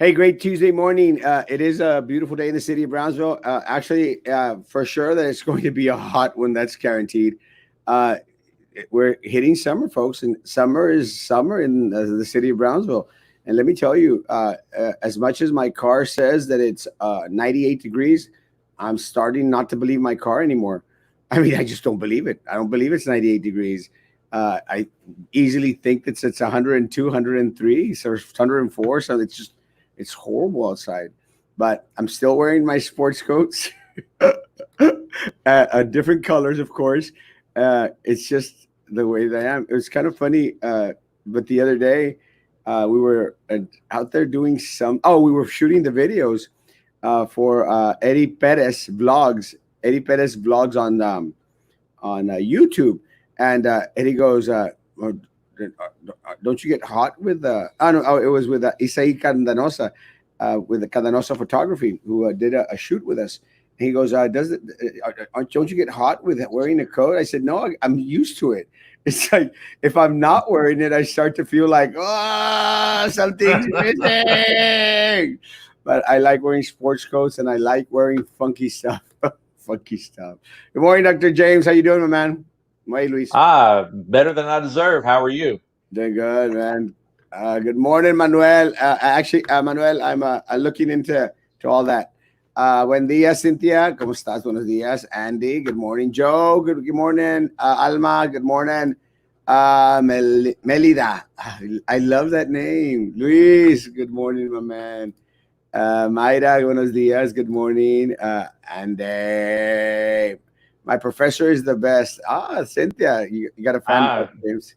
Hey, great Tuesday morning. It is a beautiful day in the city of Brownsville. For sure that it's going to be a hot one. That's guaranteed. Uh, we're hitting summer, folks, and summer is summer in the city of Brownsville. And let me tell you, as much as my car says that it's 98 degrees, I'm starting not to believe my car anymore. I mean, I just don't believe it. I don't believe it's 98 degrees. I easily think that it's 102, 103, so 104. So it's horrible outside. But I'm still wearing my sports coats, different colors, of course. It's just the way that I am. It was kind of funny. But the other day, we were out there doing some. Oh, we were shooting the videos for Eddie Perez vlogs. Eddie Perez vlogs on YouTube, and Eddie goes, "Oh, don't you get hot with oh no, oh, it was with Isai Candanosa, with the Candanosa Photography, who did a shoot with us." And he goes, don't you get hot with wearing a coat? I said, no, I'm used to it. It's like if I'm not wearing it, I start to feel like, oh, something's missing. But I like wearing sports coats and I like wearing funky stuff. Funky stuff. Good morning, Dr. James. How you doing, my man? Hey, Luis. Better than I deserve. How are you? Doing good, man. Good morning, Manuel. Manuel, I'm looking into to all that. Buen día, Cynthia. ¿Cómo estás? Buenos días. Andy, good morning. Joe, good morning. Alma, good morning. Melida, I love that name. Luis, good morning, my man. Mayra, buenos días. Good morning. And my professor is the best. Cynthia, you got a fan, Ah, James.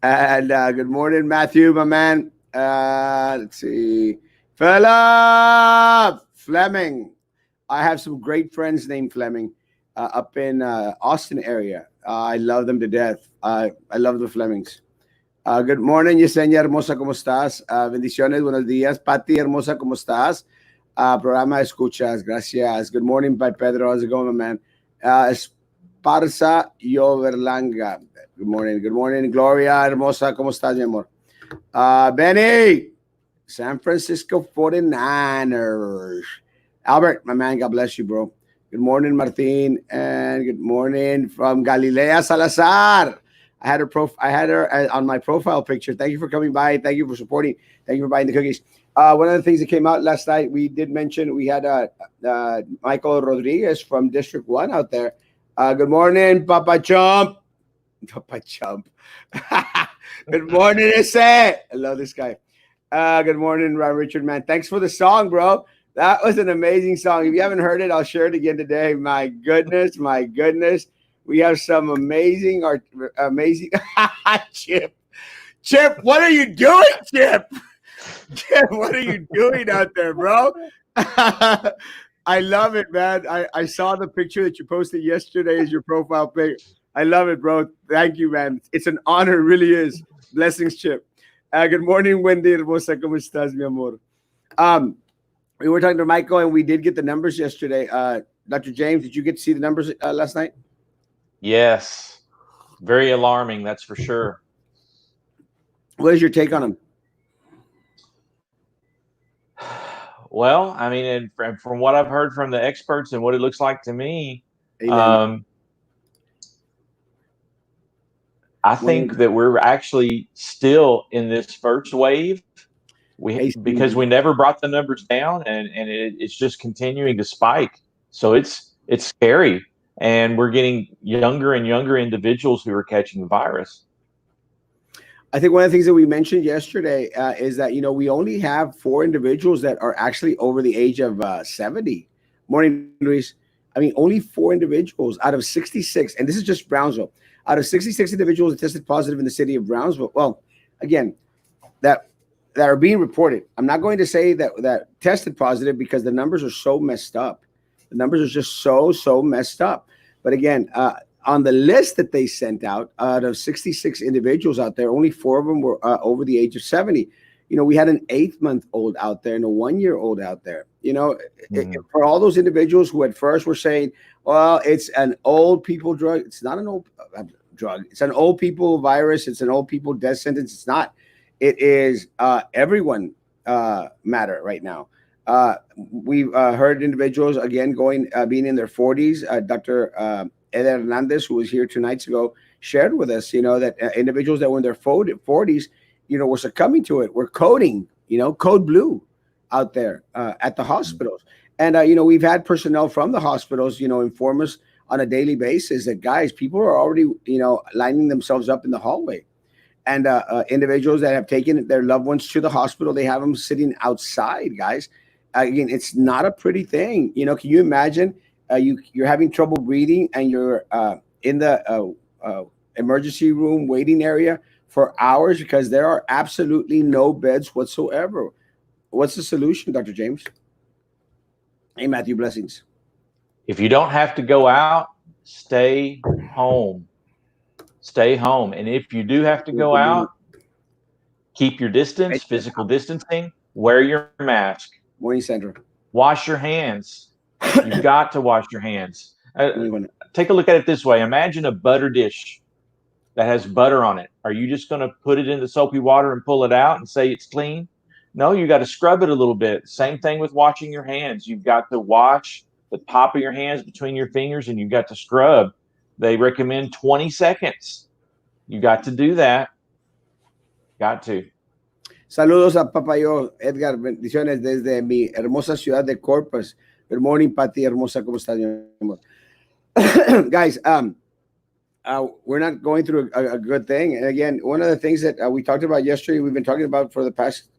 And good morning, Matthew, my man. Let's see. Philip Fleming. I have some great friends named Fleming up in Austin area. I love them to death. I love the Flemings. Good morning, Yesenia Hermosa, ¿cómo estás? Bendiciones, buenos días. Pati Hermosa, ¿cómo estás? Programa escuchas, gracias. Good morning, by Pedro. How's it going, my man? Esparza Yoverlanga. Good morning. Good morning, Gloria Hermosa. ¿Cómo estás, mi amor? Benny, San Francisco 49ers. Albert, my man, God bless you, bro. Good morning, Martin. And good morning from Galilea Salazar. I had her on my profile picture. Thank you for coming by. Thank you for supporting. Thank you for buying the cookies. One of the things that came out last night, we did mention we had Michael Rodriguez from District 1 out there. Good morning, Papa Chump. Papa Chump. Good morning, Isse. I love this guy. Good morning, Richard, man. Thanks for the song, bro. That was an amazing song. If you haven't heard it, I'll share it again today. My goodness, my goodness. We have some amazing Chip. Chip, what are you doing, Chip? Chip, what are you doing out there, bro? I love it, man. I saw the picture that you posted yesterday as your profile pic. I love it, bro. Thank you, man. It's an honor, it really is. Blessings, Chip. Good morning, Wendy Hermosa. ¿Cómo estás, mi amor? We were talking to Michael, and we did get the numbers yesterday. Dr. James, did you get to see the numbers last night? yes. Very alarming, that's for sure. What is your take on them? Well, I mean, and from what I've heard from the experts and what it looks like to me, Amen. I think that we're actually still in this first wave. Because we never brought the numbers down, and it's just continuing to spike. So it's scary, and we're getting younger and younger individuals who are catching the virus. I think one of the things that we mentioned yesterday is that we only have 4 individuals that are actually over the age of 70. Morning, Luis. I mean, only 4 individuals out of 66, and this is just Brownsville. Out of 66 individuals that tested positive in the city of Brownsville. Well, again, that are being reported. I'm not going to say that tested positive because the numbers are so messed up. The numbers are just so messed up. But again, on the list that they sent out of 66 individuals out there, only 4 of them were over the age of 70. We had an 8-month-old out there and a 1-year-old out there. For all those individuals who at first were saying, well, it's an old people drug. It's not an old drug. It's an old people virus. It's an old people death sentence. It's not. It is everyone matter right now. We've heard individuals again going being in their 40s. Dr. Ed Hernandez, who was here 2 nights ago, shared with us, that individuals that were in their 40s, were succumbing to it. We're coding, code blue out there at the hospitals. And, we've had personnel from the hospitals, inform us on a daily basis that, guys, people are already, lining themselves up in the hallway. And individuals that have taken their loved ones to the hospital, they have them sitting outside, guys. Again, it's not a pretty thing. Can you imagine you're having trouble breathing and you're in the emergency room waiting area for hours because there are absolutely no beds whatsoever? What's the solution, Dr. James? Hey, Matthew, blessings. If you don't have to go out, stay home. Stay home. And if you do have to go out, keep your distance, physical distancing, wear your mask. Morning Center. Wash your hands. You've got to wash your hands. Take a look at it this way. Imagine a butter dish that has butter on it. Are you just going to put it in the soapy water and pull it out and say it's clean? No, you got to scrub it a little bit. Same thing with washing your hands. You've got to wash the top of your hands between your fingers and you've got to scrub. They recommend 20 seconds. You got to do that. Got to. Saludos a Papayo, Edgar, bendiciones desde mi hermosa ciudad de Corpus. Good morning, Pati, hermosa, ¿cómo estás, mi amor? Guys, we're not going through a good thing. And again, one of the things that we talked about yesterday, we've been talking about for the past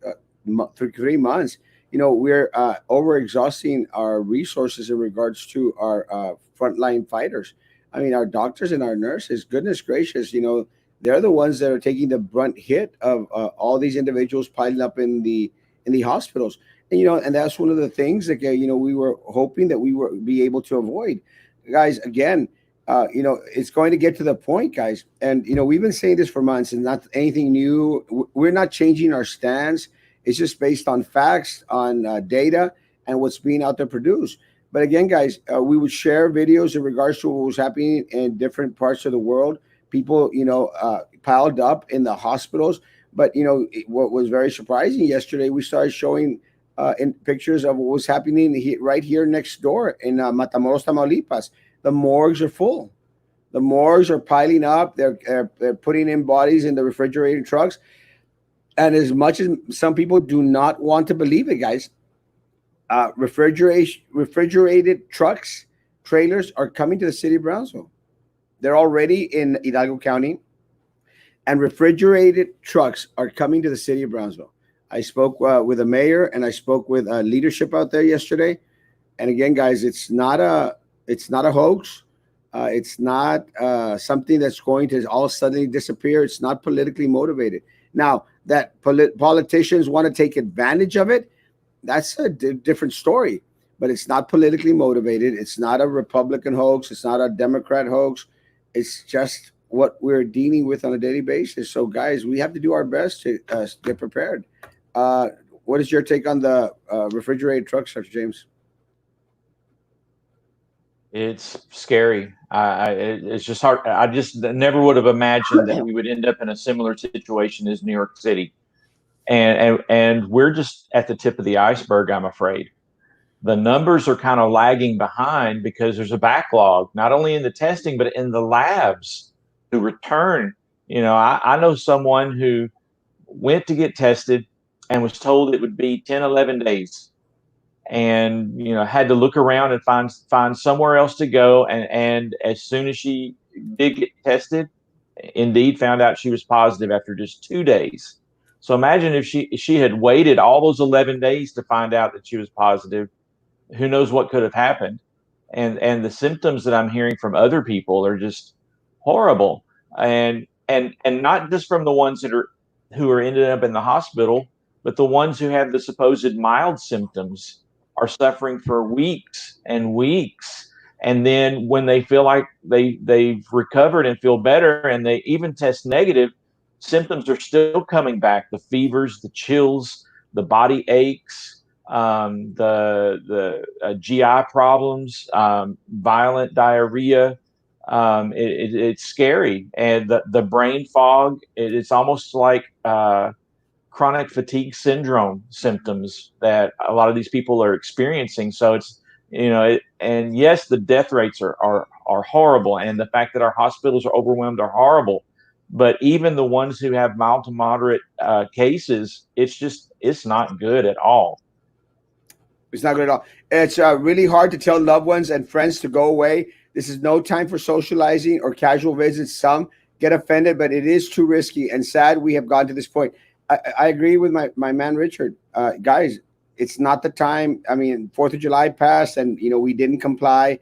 3 months, we're overexhausting our resources in regards to our frontline fighters. I mean, our doctors and our nurses, goodness gracious, they're the ones that are taking the brunt hit of all these individuals piling up in the hospitals. And and that's one of the things that we were hoping that we would be able to avoid. Guys, again, it's going to get to the point, guys. And we've been saying this for months, and not anything new. We're not changing our stance. It's just based on facts, on data, and what's being out there produced. But again, guys, we would share videos in regards to what was happening in different parts of the world. People, piled up in the hospitals. But what was very surprising yesterday, we started showing in pictures of what was happening right here next door in Matamoros, Tamaulipas. The morgues are full. The morgues are piling up. They're putting in bodies in the refrigerated trucks. And as much as some people do not want to believe it, guys, refrigerated trucks, trailers are coming to the city of Brownsville. They're already in Hidalgo County, and refrigerated trucks are coming to the city of Brownsville. I spoke with the mayor and I spoke with leadership out there yesterday. And again, guys, it's not a hoax. It's not something that's going to all suddenly disappear. It's not politically motivated. Now, that politicians want to take advantage of it, that's a different story. But it's not politically motivated. It's not a Republican hoax. It's not a Democrat hoax. It's just what we're dealing with on a daily basis. So, guys, we have to do our best to get prepared. What is your take on the refrigerated trucks, Dr. James? It's scary. It's just hard. I just never would have imagined that we would end up in a similar situation as New York City. And we're just at the tip of the iceberg, I'm afraid. The numbers are kind of lagging behind because there's a backlog, not only in the testing, but in the labs who return. I know someone who went to get tested and was told it would be 10, 11 days. And, had to look around and find somewhere else to go. And as soon as she did get tested, indeed found out she was positive after just 2 days. So imagine if she had waited all those 11 days to find out that she was positive. Who knows what could have happened? And the symptoms that I'm hearing from other people are just horrible. And not just from the ones who are ended up in the hospital, but the ones who have the supposed mild symptoms are suffering for weeks and weeks. And then when they feel like they've recovered and feel better and they even test negative, symptoms are still coming back. The fevers, the chills, the body aches, the GI problems, violent diarrhea. It's scary. And the brain fog, it's almost like chronic fatigue syndrome symptoms that a lot of these people are experiencing. So it's, and yes, the death rates are horrible, and the fact that our hospitals are overwhelmed are horrible. But even the ones who have mild to moderate cases, it's not good at all. It's not good at all. It's really hard to tell loved ones and friends to go away. This is no time for socializing or casual visits. Some get offended, but it is too risky and sad we have gone to this point. I agree with my man Richard. Guys, it's not the time. I mean, 4th of July passed, and we didn't comply.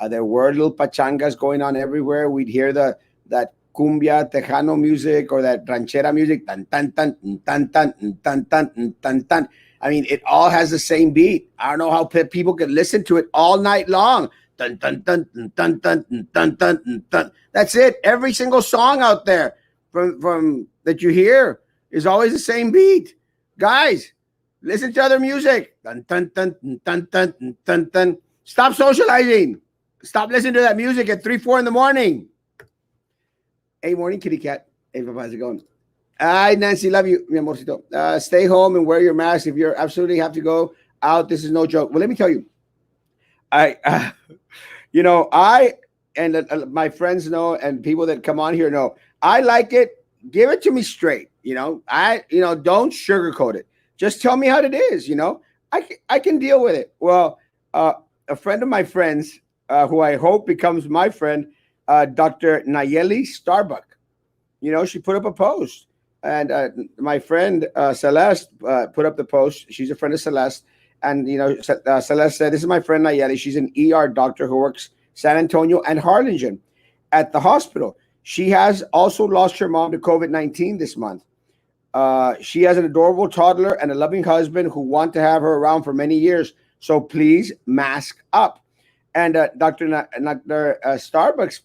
There were little pachangas going on everywhere. We'd hear that cumbia tejano music or that ranchera music, tan tan tan tan tan tan tan tan tan. I mean, it all has the same beat. I don't know how people can listen to it all night long. Dun, dun, dun, dun, dun, dun, dun, dun, dun, dun. That's it. Every single song out there from that you hear is always the same beat. Guys, listen to other music. Dun, dun, dun, dun, dun, dun, dun, dun. Stop socializing. Stop listening to that music at 3, 4 in the morning. Hey, morning, kitty cat. Hey, how's it going? Hi, Nancy. Love you, mi amorcito. Stay home and wear your mask if you absolutely have to go out. This is no joke. Well, let me tell you. I and my friends know, and people that come on here know, I like it. Give it to me straight. Don't sugarcoat it. Just tell me how it is. I can deal with it. Well, a friend of my friends, who I hope becomes my friend, Dr. Nayeli Starbuck. She put up a post, and my friend Celeste put up the post. She's a friend of Celeste. And, Celeste said, this is my friend Nayeli. She's an ER doctor who works San Antonio and Harlingen at the hospital. She has also lost her mom to COVID-19 this month. She has an adorable toddler and a loving husband who want to have her around for many years. So please mask up. And Dr. Starbucks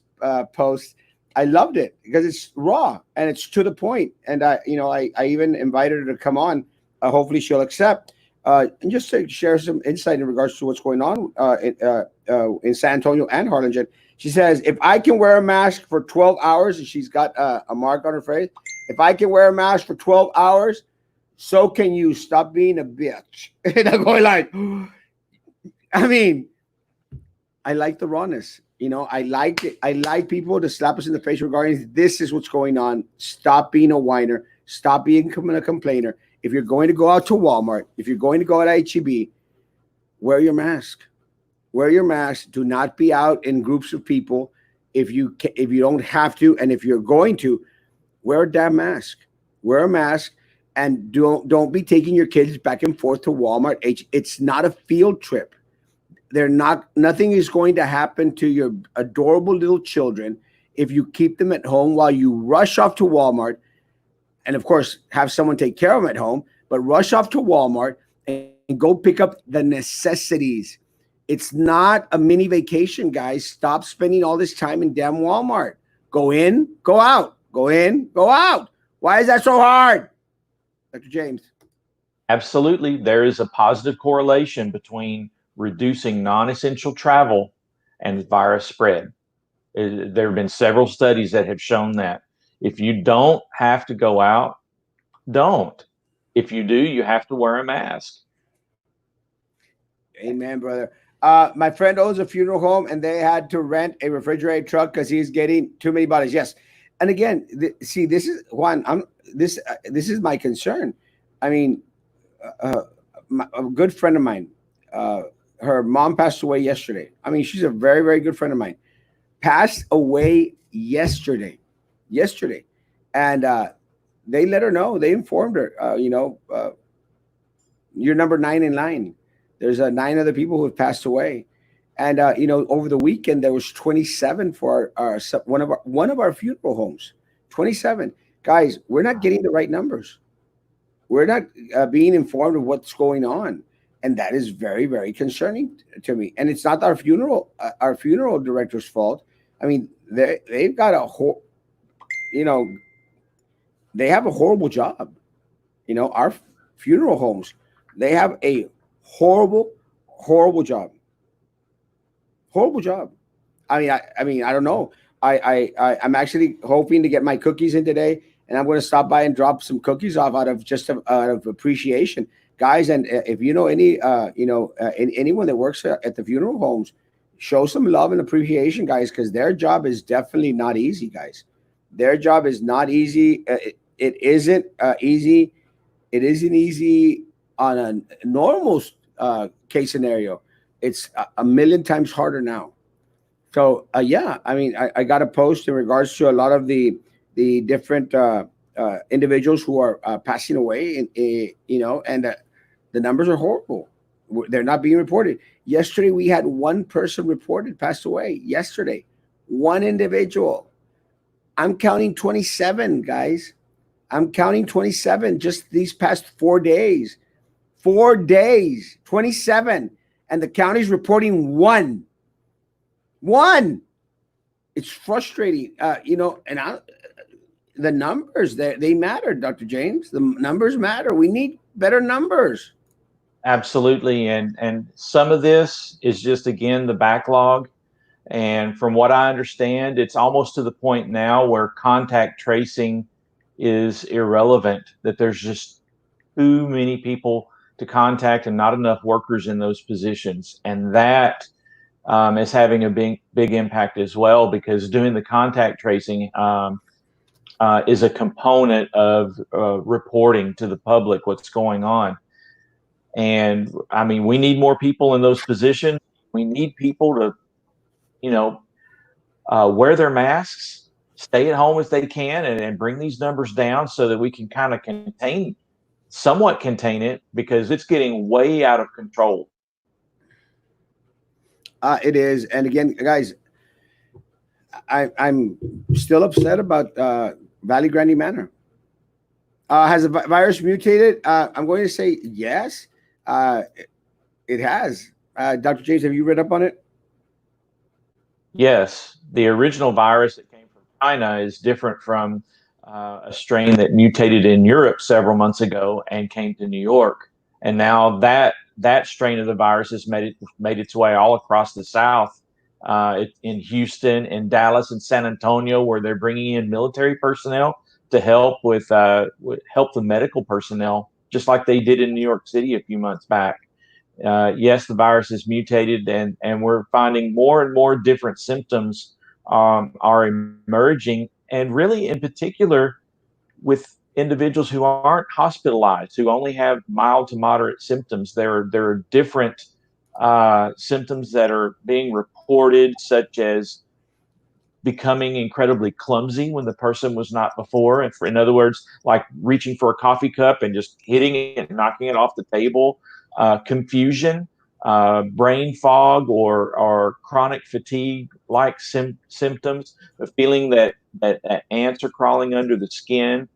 post, I loved it because it's raw and it's to the point. And I even invited her to come on. Hopefully she'll accept. And just to share some insight in regards to what's going on in San Antonio and Harlingen. She says, if I can wear a mask for 12 hours, and she's got a mark on her face, if I can wear a mask for 12 hours, so can you. Stop being a bitch. And I'm going like, I mean, I like the rawness. I like it. I like people to slap us in the face regarding this is what's going on. Stop being a whiner. Stop being a complainer. If you're going to go out to Walmart, if you're going to go out to H-E-B, wear your mask. Wear your mask. Do not be out in groups of people if you don't have to, and if you're going to, wear a damn mask. Wear a mask, and don't be taking your kids back and forth to Walmart. It's not a field trip. Nothing is going to happen to your adorable little children if you keep them at home while you rush off to Walmart. And of course, have someone take care of them at home, but rush off to Walmart and go pick up the necessities. It's not a mini vacation, guys. Stop spending all this time in damn Walmart. Go in, go out. Go in, go out. Why is that so hard? Dr. James. Absolutely. There is a positive correlation between reducing non-essential travel and virus spread. There have been several studies that have shown that. If you don't have to go out, don't. If you do, you have to wear a mask. Amen, brother. My friend owns a funeral home, and they had to rent a refrigerated truck because he's getting too many bodies. Yes, and again, see, this is Juan. This is my concern. I mean, a good friend of mine, her mom passed away yesterday. I mean, she's a very, very good friend of mine. Passed away yesterday, and they let her know. They informed her. You're number 9 in line. There's 9 other people who have passed away, and over the weekend there was 27 for our one of our funeral homes. 27 guys. We're not getting the right numbers. We're not being informed of what's going on, and that is very, very concerning to me. And it's not our funeral director's fault. I mean, they've got they have a horrible job. Our funeral homes, they have a horrible job. Horrible job. I mean, I don't know. I'm actually hoping to get my cookies in today and I'm going to stop by and drop some cookies off out of appreciation, guys. And if you know any, anyone that works at the funeral homes, show some love and appreciation, guys, because their job is definitely not easy, guys. Their job is not easy. It isn't easy. It isn't easy on a normal case scenario. It's a million times harder now. So yeah, I mean, I got a post in regards to a lot of the different individuals who are passing away, and and the numbers are horrible. They're not being reported. Yesterday, we had one person reported passed away. Yesterday, one individual. I'm counting 27, guys. I'm counting 27 just these past 4 days. 4 days, 27. And the county's reporting one. One. It's frustrating, the numbers they matter, Dr. James. The numbers matter. We need better numbers. Absolutely. And some of this is just, again, the backlog. And from what I understand, it's almost to the point now where contact tracing is irrelevant, that there's just too many people to contact and not enough workers in those positions. And that is having a big impact as well, because doing the contact tracing is a component of reporting to the public what's going on. And I mean, we need more people in those positions. We need people to, you know, wear their masks, stay at home if they can, and bring these numbers down so that we can kind of somewhat contain it, because it's getting way out of control. It is, and again, guys, I'm still upset about Valley Grande Manor. Has the virus mutated? I'm going to say yes. It has. Dr. James, have you read up on it? Yes, the original virus that came from China is different from a strain that mutated in Europe several months ago and came to New York. And now that strain of the virus has made its way all across the South, in Houston, in Dallas, and San Antonio, where they're bringing in military personnel to help help the medical personnel, just like they did in New York City a few months back. Yes, the virus is mutated, and we're finding more and more different symptoms are emerging, and really, in particular, with individuals who aren't hospitalized, who only have mild to moderate symptoms. There are different symptoms that are being reported, such as becoming incredibly clumsy when the person was not before. And in other words, like reaching for a coffee cup and just hitting it and knocking it off the table, confusion, brain fog, or chronic fatigue like symptoms, the feeling that ants are crawling under the skin,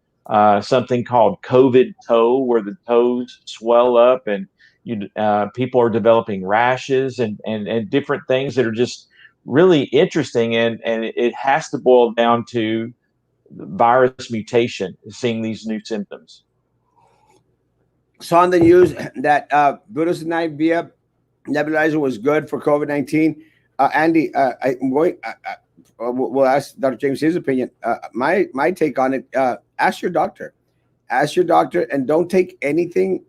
something called COVID toe, where the toes swell up, and people are developing rashes, and different things that are just really interesting, and it has to boil down to virus mutation, seeing these new symptoms. Saw on the news that budesonide nebulizer was good for COVID-19. Andy, I'm going. We'll ask Dr. James his opinion. My take on it. Ask your doctor. Ask your doctor, and don't take anything,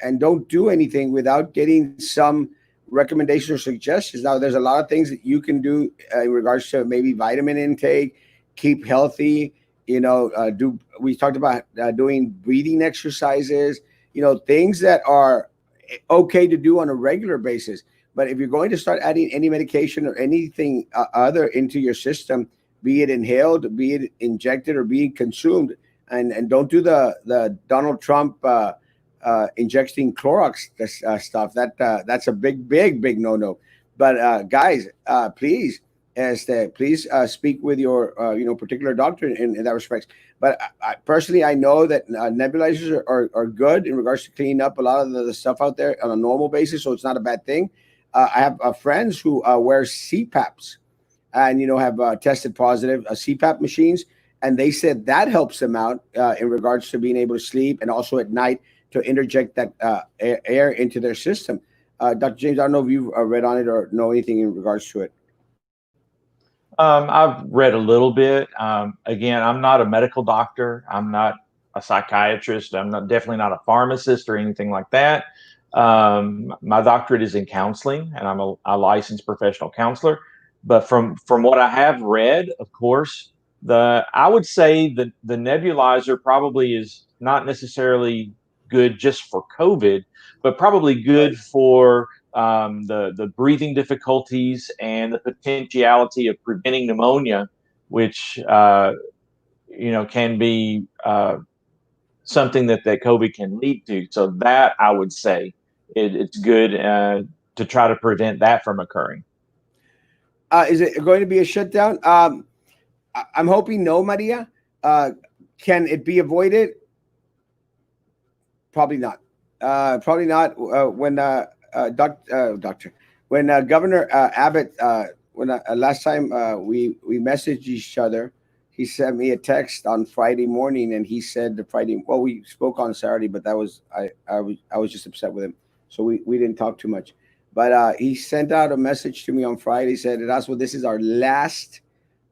and don't do anything without getting some recommendations or suggestions. Now, there's a lot of things that you can do in regards to maybe vitamin intake, keep healthy. Do we talked about doing breathing exercises? Things that are okay to do on a regular basis. But if you're going to start adding any medication or anything other into your system, be it inhaled, be it injected, or being consumed, and don't do the Donald Trump injecting Clorox stuff. That's a big no. But guys, please, please speak with your particular doctor in that respect. But personally, I know that nebulizers are good in regards to cleaning up a lot of the stuff out there on a normal basis, so it's not a bad thing. I have friends who wear CPAPs and have tested positive CPAP machines, and they said that helps them out in regards to being able to sleep, and also at night to interject that air into their system. Dr. James, I don't know if you've read on it or know anything in regards to it. I've read a little bit. Again, I'm not a medical doctor. I'm not a psychiatrist. I'm not definitely not a pharmacist or anything like that. My doctorate is in counseling, and I'm a licensed professional counselor. But from what I have read, of course, the I would say the nebulizer probably is not necessarily good just for COVID, but probably good for the breathing difficulties and the potentiality of preventing pneumonia, which can be something that COVID can lead to. So that I would say it's good to try to prevent that from occurring. Is it going to be a shutdown? I'm hoping no, Maria. Uh, can it be avoided? Probably not. Probably not. When doctor, when Governor Abbott, when last time we messaged each other, he sent me a text on Friday morning, and he said the Friday. Well, we spoke on Saturday, but that was I was just upset with him, so we didn't talk too much. But he sent out a message to me on Friday. He said, "Erasmo, this is our last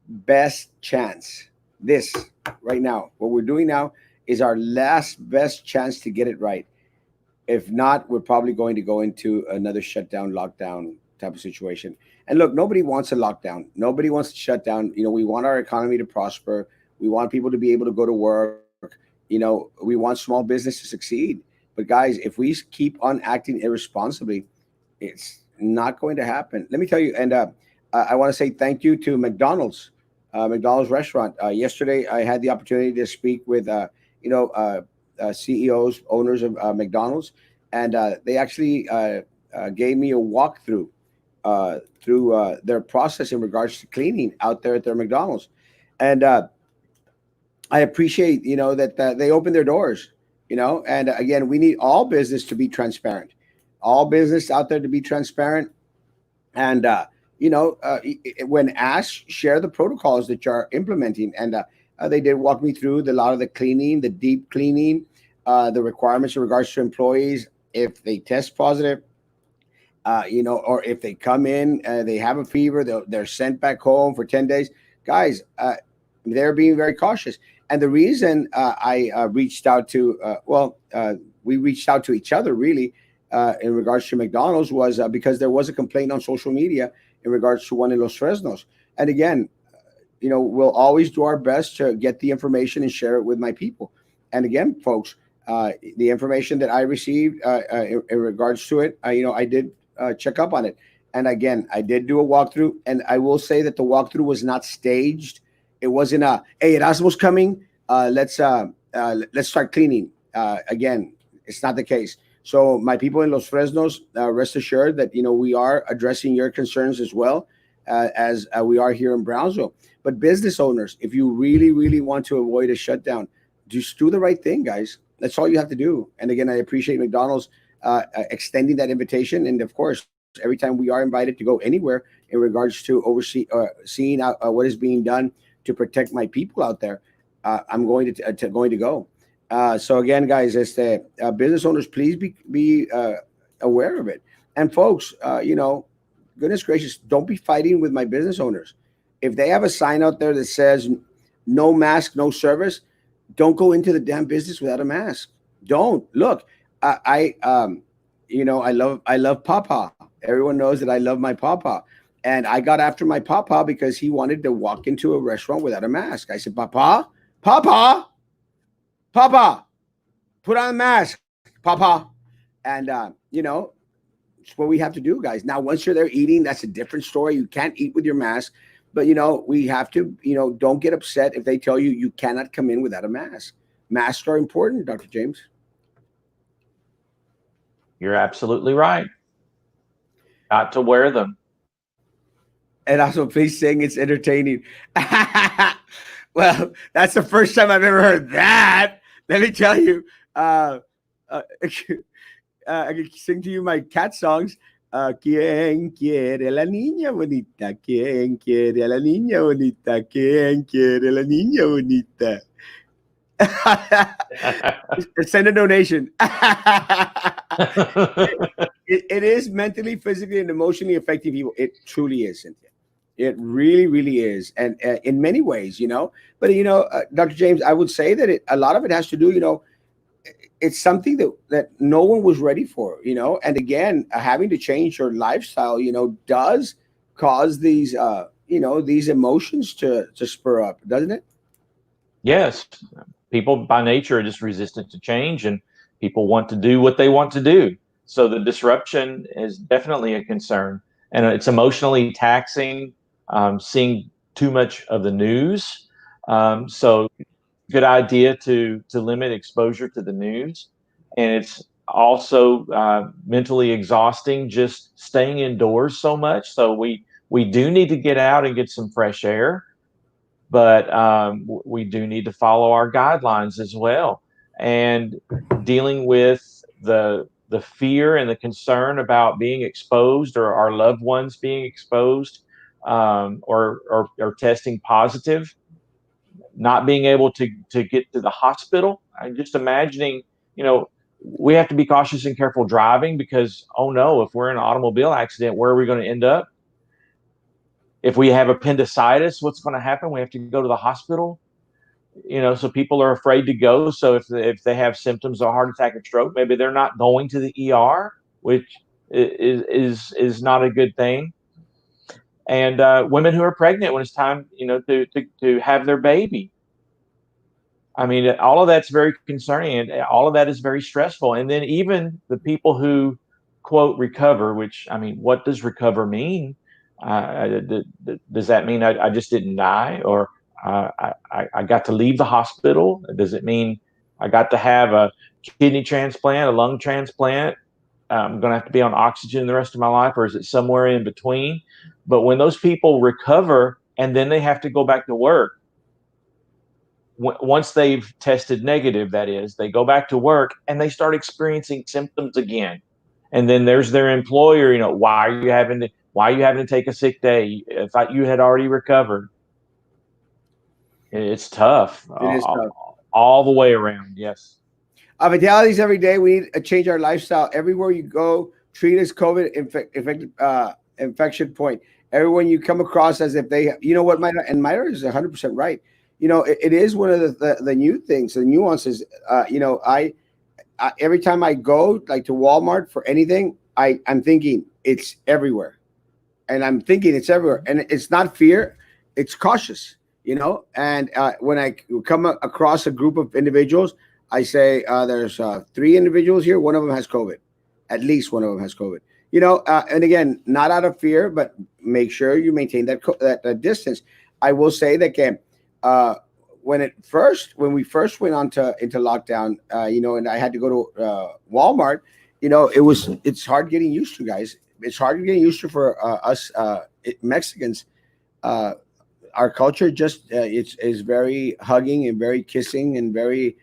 best chance. This right now, what we're doing now is our last best chance to get it right. If not, we're probably going to go into another shutdown, lockdown type of situation. And look, nobody wants a lockdown. Nobody wants to shut down. We want our economy to prosper. We want people to be able to go to work. We want small business to succeed. But guys, if we keep on acting irresponsibly, it's not going to happen. Let me tell you, and I want to say thank you to McDonald's restaurant. Yesterday, I had the opportunity to speak with CEOs, owners of McDonald's, and they actually gave me a walkthrough through their process in regards to cleaning out there at their McDonald's, and I appreciate that they open their doors. And again, we need all business to be transparent, all business out there to be transparent, and when asked, share the protocols that you're implementing. And they did walk me through a lot of the cleaning, the deep cleaning, the requirements in regards to employees if they test positive, or if they come in, they have a fever, they're sent back home for 10 days. Guys, they're being very cautious. And the reason I reached out to, we reached out to each other really in regards to McDonald's was because there was a complaint on social media in regards to one in Los Fresnos. And again, we'll always do our best to get the information and share it with my people. And again, folks, the information that I received in regards to it, I did check up on it. And again, I did do a walkthrough, and I will say that the walkthrough was not staged. It wasn't hey, Erasmo's coming. Let's start cleaning. Again, it's not the case. So my people in Los Fresnos, rest assured that we are addressing your concerns as well as we are here in Brownsville. But business owners, if you really, really want to avoid a shutdown, just do the right thing, guys. That's all you have to do. And again, I appreciate McDonald's extending that invitation. And of course, every time we are invited to go anywhere in regards to seeing what is being done to protect my people out there, I'm going to go. So again, guys, as the business owners, please be aware of it. And folks, goodness gracious, don't be fighting with my business owners. If they have a sign out there that says "No mask, no service," don't go into the damn business without a mask. Don't look. I love Papa. Everyone knows that I love my Papa, and I got after my Papa because he wanted to walk into a restaurant without a mask. I said, Papa, Papa, Papa, put on a mask, Papa. And it's what we have to do, guys. Now, once you're there eating, that's a different story. You can't eat with your mask, but we have to. Don't get upset if they tell you you cannot come in without a mask. Masks are important, Dr. James. You're absolutely right. Got to wear them. And also, please sing. It's entertaining. Well, that's the first time I've ever heard that. Let me tell you. I can sing to you my cat songs. ¿Quién quiere a la niña bonita? ¿Quién quiere a la niña bonita? ¿Quién quiere a la niña bonita? Send a donation. It is mentally, physically, and emotionally affecting people. It truly is, Cynthia. It really, really is, and in many ways, But Dr. James, I would say that a lot of it has to do, it's something that no one was ready for, And again, having to change your lifestyle, does cause these emotions to spur up, doesn't it? Yes, people by nature are just resistant to change, and people want to do what they want to do. So the disruption is definitely a concern, and it's emotionally taxing. Seeing too much of the news, so good idea to limit exposure to the news, and it's also mentally exhausting just staying indoors so much. So we do need to get out and get some fresh air, but we do need to follow our guidelines as well. And dealing with the fear and the concern about being exposed or our loved ones being exposed, or testing positive, not being able to get to the hospital. I'm just imagining, you know, we have to be cautious and careful driving because, oh no, if we're in an automobile accident, where are we going to end up? If we have appendicitis, what's going to happen? We have to go to the hospital. So people are afraid to go. So if they have symptoms of a heart attack or stroke, maybe they're not going to the ER, which is not a good thing. And women who are pregnant when it's time, to have their baby. I mean, all of that's very concerning, and all of that is very stressful. And then even the people who quote recover, which, I mean, what does recover mean? Does that mean I just didn't die, or I got to leave the hospital? Does it mean I got to have a kidney transplant, a lung transplant? I'm going to have to be on oxygen the rest of my life, or is it somewhere in between? But when those people recover and then they have to go back to work, once they've tested negative, that is, they go back to work and they start experiencing symptoms again. And then there's their employer, why are you having to take a sick day? If you had already recovered. It's tough, It is tough. all the way around. Yes. Fatalities every day. We need to change our lifestyle. Everywhere you go, treat as infection point. Everyone you come across as if they, you know what, Myra is 100% right. It is one of the new things, the nuances. I every time I go like to Walmart for anything, I'm thinking it's everywhere, and I'm thinking it's everywhere, and it's not fear, it's cautious. And when I come across a group of individuals, I say there's three individuals here. One of them has COVID. At least one of them has COVID. And again, not out of fear, but make sure you maintain that distance. I will say that again, when we first went into lockdown, and I had to go to Walmart, it's hard getting used to, guys. It's hard getting used to for us Mexicans. Our culture just is very hugging and very kissing and very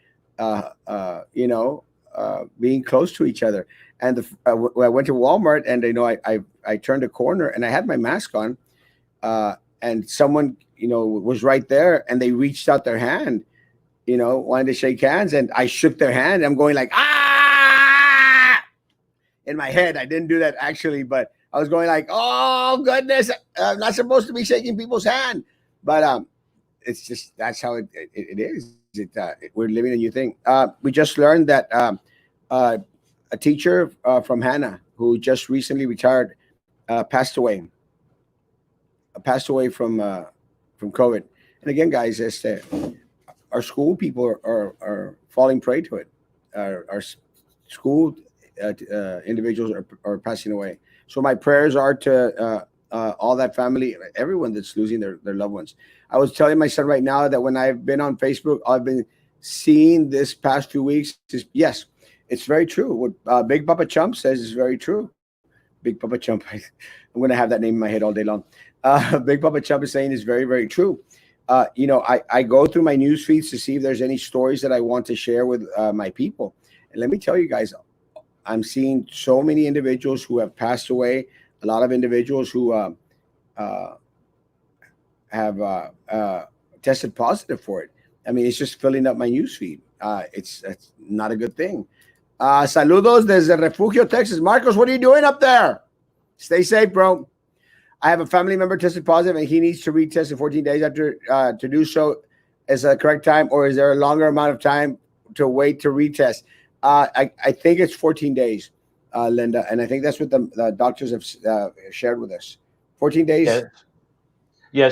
being close to each other. And when I went to Walmart, and I turned a corner and I had my mask on, and someone was right there, and they reached out their hand, wanted to shake hands, and I shook their hand. I'm going like in my head. I didn't do that actually, but I was going like, oh goodness, I'm not supposed to be shaking people's hand, but it's just that's how it is. We're living a new thing. We just learned that a teacher from Hannah who just recently retired passed away. From COVID. And again, guys, our school people are falling prey to it. Our school individuals are passing away. So my prayers are to all that family, everyone that's losing their loved ones. I was telling my son right now that when I've been on Facebook, I've been seeing this past 2 weeks. Yes, it's very true. What Big Papa Chump says is very true. Big Papa Chump, I'm going to have that name in my head all day long. Big Papa Chump is saying is very, very true. I go through my news feeds to see if there's any stories that I want to share with my people. And let me tell you guys, I'm seeing so many individuals who have passed away, a lot of individuals who have tested positive for it. I mean, it's just filling up my news feed. It's not a good thing. Saludos desde Refugio, Texas. Marcos, what are you doing up there? Stay safe, bro. I have a family member tested positive, and he needs to retest in 14 days after to do so. Is the correct time, or is there a longer amount of time to wait to retest? I think it's 14 days, Linda, and I think that's what the doctors have shared with us. 14 days. Yes,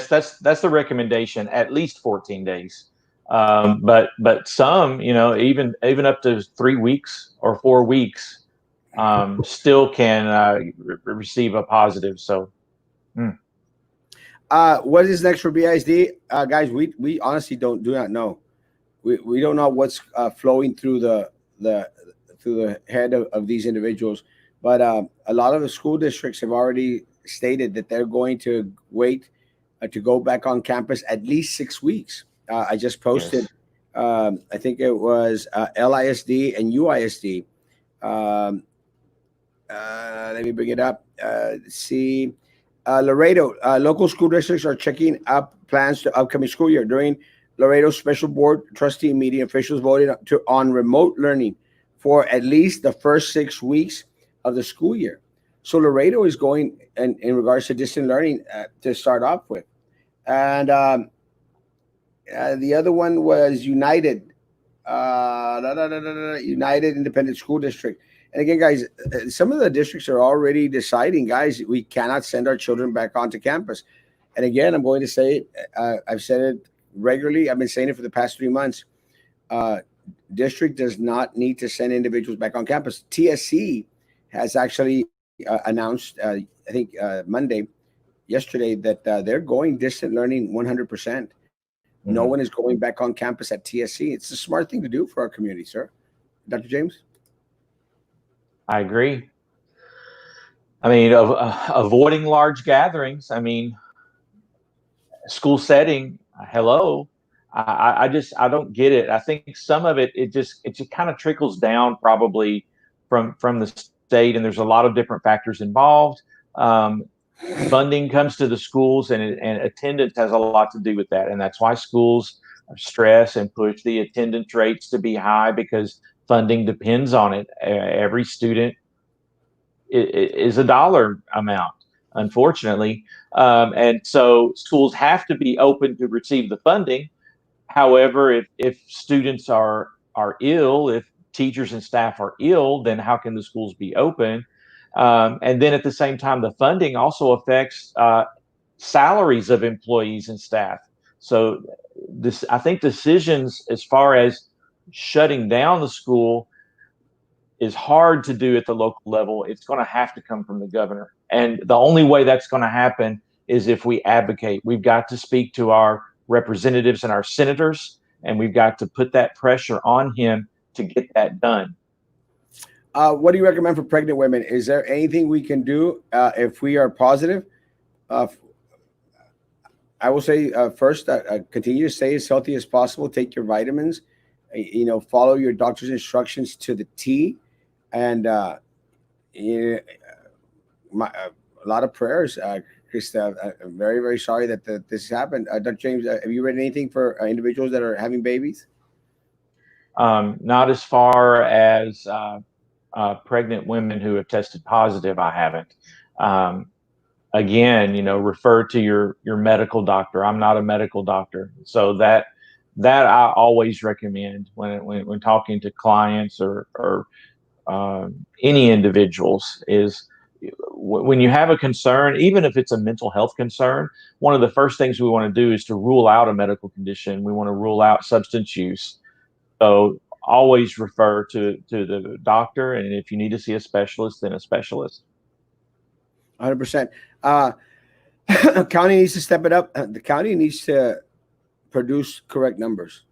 yes, that's the recommendation. At least 14 days. But some, even up to 3 weeks or 4 weeks, still can receive a positive. So. Mm. What is next for BISD, guys? We honestly do not know. We don't know what's flowing through the through the head of these individuals, but a lot of the school districts have already stated that they're going to wait to go back on campus at least 6 weeks. I just posted, Yes. I think it was LISD and UISD. Um, Let me bring it up. See, Laredo, local school districts are checking up plans to upcoming school year. During Laredo Special Board Trustee meeting, officials voted on remote learning for at least the first 6 weeks of the school year. So Laredo is going in regards to distant learning to start off with. And the other one was United, United Independent School District. And again, guys, some of the districts are already deciding, guys, we cannot send our children back onto campus. And again, I'm going to say, I've said it regularly. I've been saying it for the past 3 months. Uh, District does not need to send individuals back on campus. TSC has actually announced, I think Monday, yesterday, that they're going distant learning 100%. No one Mhm. is going back on campus at TSC. It's a smart thing to do for our community, sir. Dr. James? I agree. I mean, avoiding large gatherings. I mean, school setting. Hello, I don't get it. I think some of it just kind of trickles down probably from the state, and there's a lot of different factors involved. Um, Funding comes to the schools, and attendance has a lot to do with that, and that's why schools stress and push the attendance rates to be high because funding depends on it. Every student is a dollar amount, unfortunately. And so schools have to be open to receive the funding. However, if students are ill, if teachers and staff are ill, then how can the schools be open? And then at the same time, the funding also affects salaries of employees and staff. So this, I think, decisions as far as shutting down the school is hard to do at the local level. It's going to have to come from the governor. And the only way that's going to happen is if we advocate. We've got to speak to our representatives and our senators, and we've got to put that pressure on him to get that done. What do you recommend for pregnant women? Is there anything we can do if we are positive? Uh, I will say first, continue to stay as healthy as possible. Take your vitamins. Follow your doctor's instructions to the T, and yeah, a lot of prayers. Krista, I'm very, very sorry that this happened. Dr. James, have you read anything for individuals that are having babies? Not as far as pregnant women who have tested positive. I haven't. Again, refer to your medical doctor. I'm not a medical doctor, so that I always recommend when talking to clients or any individuals is when you have a concern, even if it's a mental health concern, one of the first things we want to do is to rule out a medical condition. We want to rule out substance use. So always refer to the doctor, and if you need to see a specialist, then a specialist. 100%. County needs to step it up. The county needs to produce correct numbers.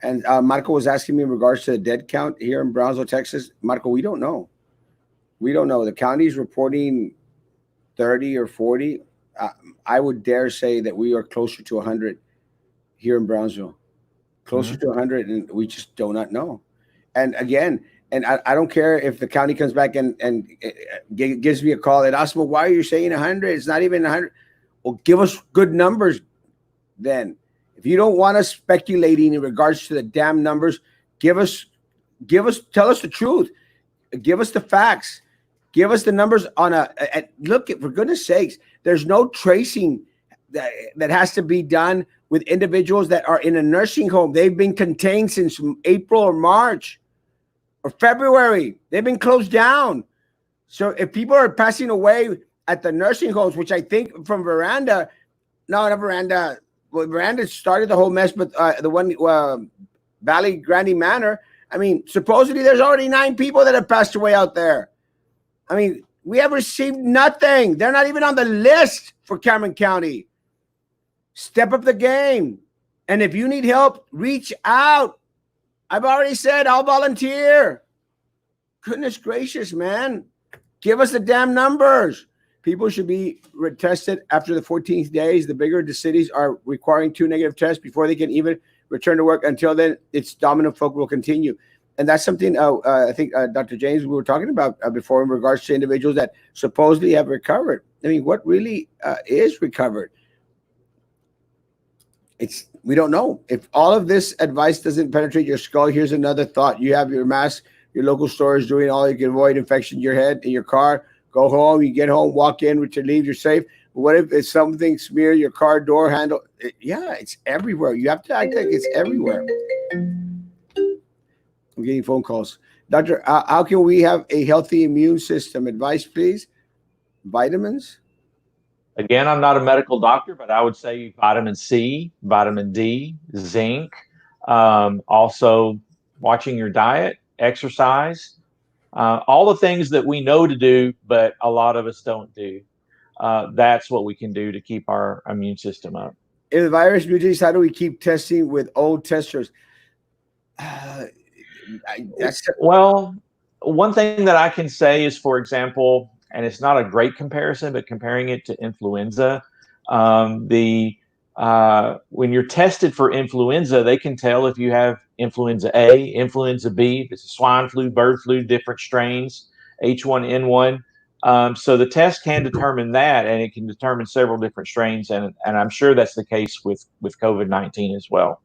And Marco was asking me in regards to the dead count here in Brownsville, Texas. Marco, we don't know. We don't know. The county's reporting 30 or 40. I would dare say that we are closer to 100 here in Brownsville, closer Mm-hmm. to 100, and we just do not know. And again, and I don't care if the county comes back and gives me a call. Erasmo, why are you saying 100? It's not even 100. Well, give us good numbers then. If you don't want us speculating in regards to the damn numbers, give us, tell us the truth. Give us the facts. Give us the numbers on look. For goodness sakes, there's no tracing that has to be done with individuals that are in a nursing home. They've been contained since April or March or February. They've been closed down. So if people are passing away at the nursing homes, which I think from Veranda, no, not Veranda. Well, Veranda started the whole mess, but the one Valley Grande Manor. I mean, supposedly there's already 9 people that have passed away out there. I mean, we have received nothing. They're not even on the list for Cameron County. Step up the game. And if you need help, reach out. I've already said I'll volunteer. Goodness gracious, man. Give us the damn numbers. People should be tested after the 14th days. The bigger the cities are requiring 2 negative tests before they can even return to work. Until then, its dominant folk will continue. And that's something I think Dr. James, we were talking about before in regards to individuals that supposedly have recovered. I mean, what really is recovered? We don't know. If all of this advice doesn't penetrate your skull, here's another thought. You have your mask, your local store is doing all you can avoid infection in your head, in your car. Go home, you get home, walk in, to leave, you're safe. But what if it's something smear your car door handle? Yeah, it's everywhere. You have to act like it's everywhere. I'm getting phone calls. Doctor, how can we have a healthy immune system? Advice, please. Vitamins? Again, I'm not a medical doctor, but I would say vitamin C, vitamin D, zinc, also watching your diet, exercise, all the things that we know to do, but a lot of us don't do. That's what we can do to keep our immune system up. If the virus mutates, how do we keep testing with old testers? Well, one thing that I can say is, for example, and it's not a great comparison, but comparing it to influenza, when you're tested for influenza, they can tell if you have influenza A, influenza B, if it's swine flu, bird flu, different strains, H1N1. So the test can determine that, and it can determine several different strains, and I'm sure that's the case with COVID-19 as well.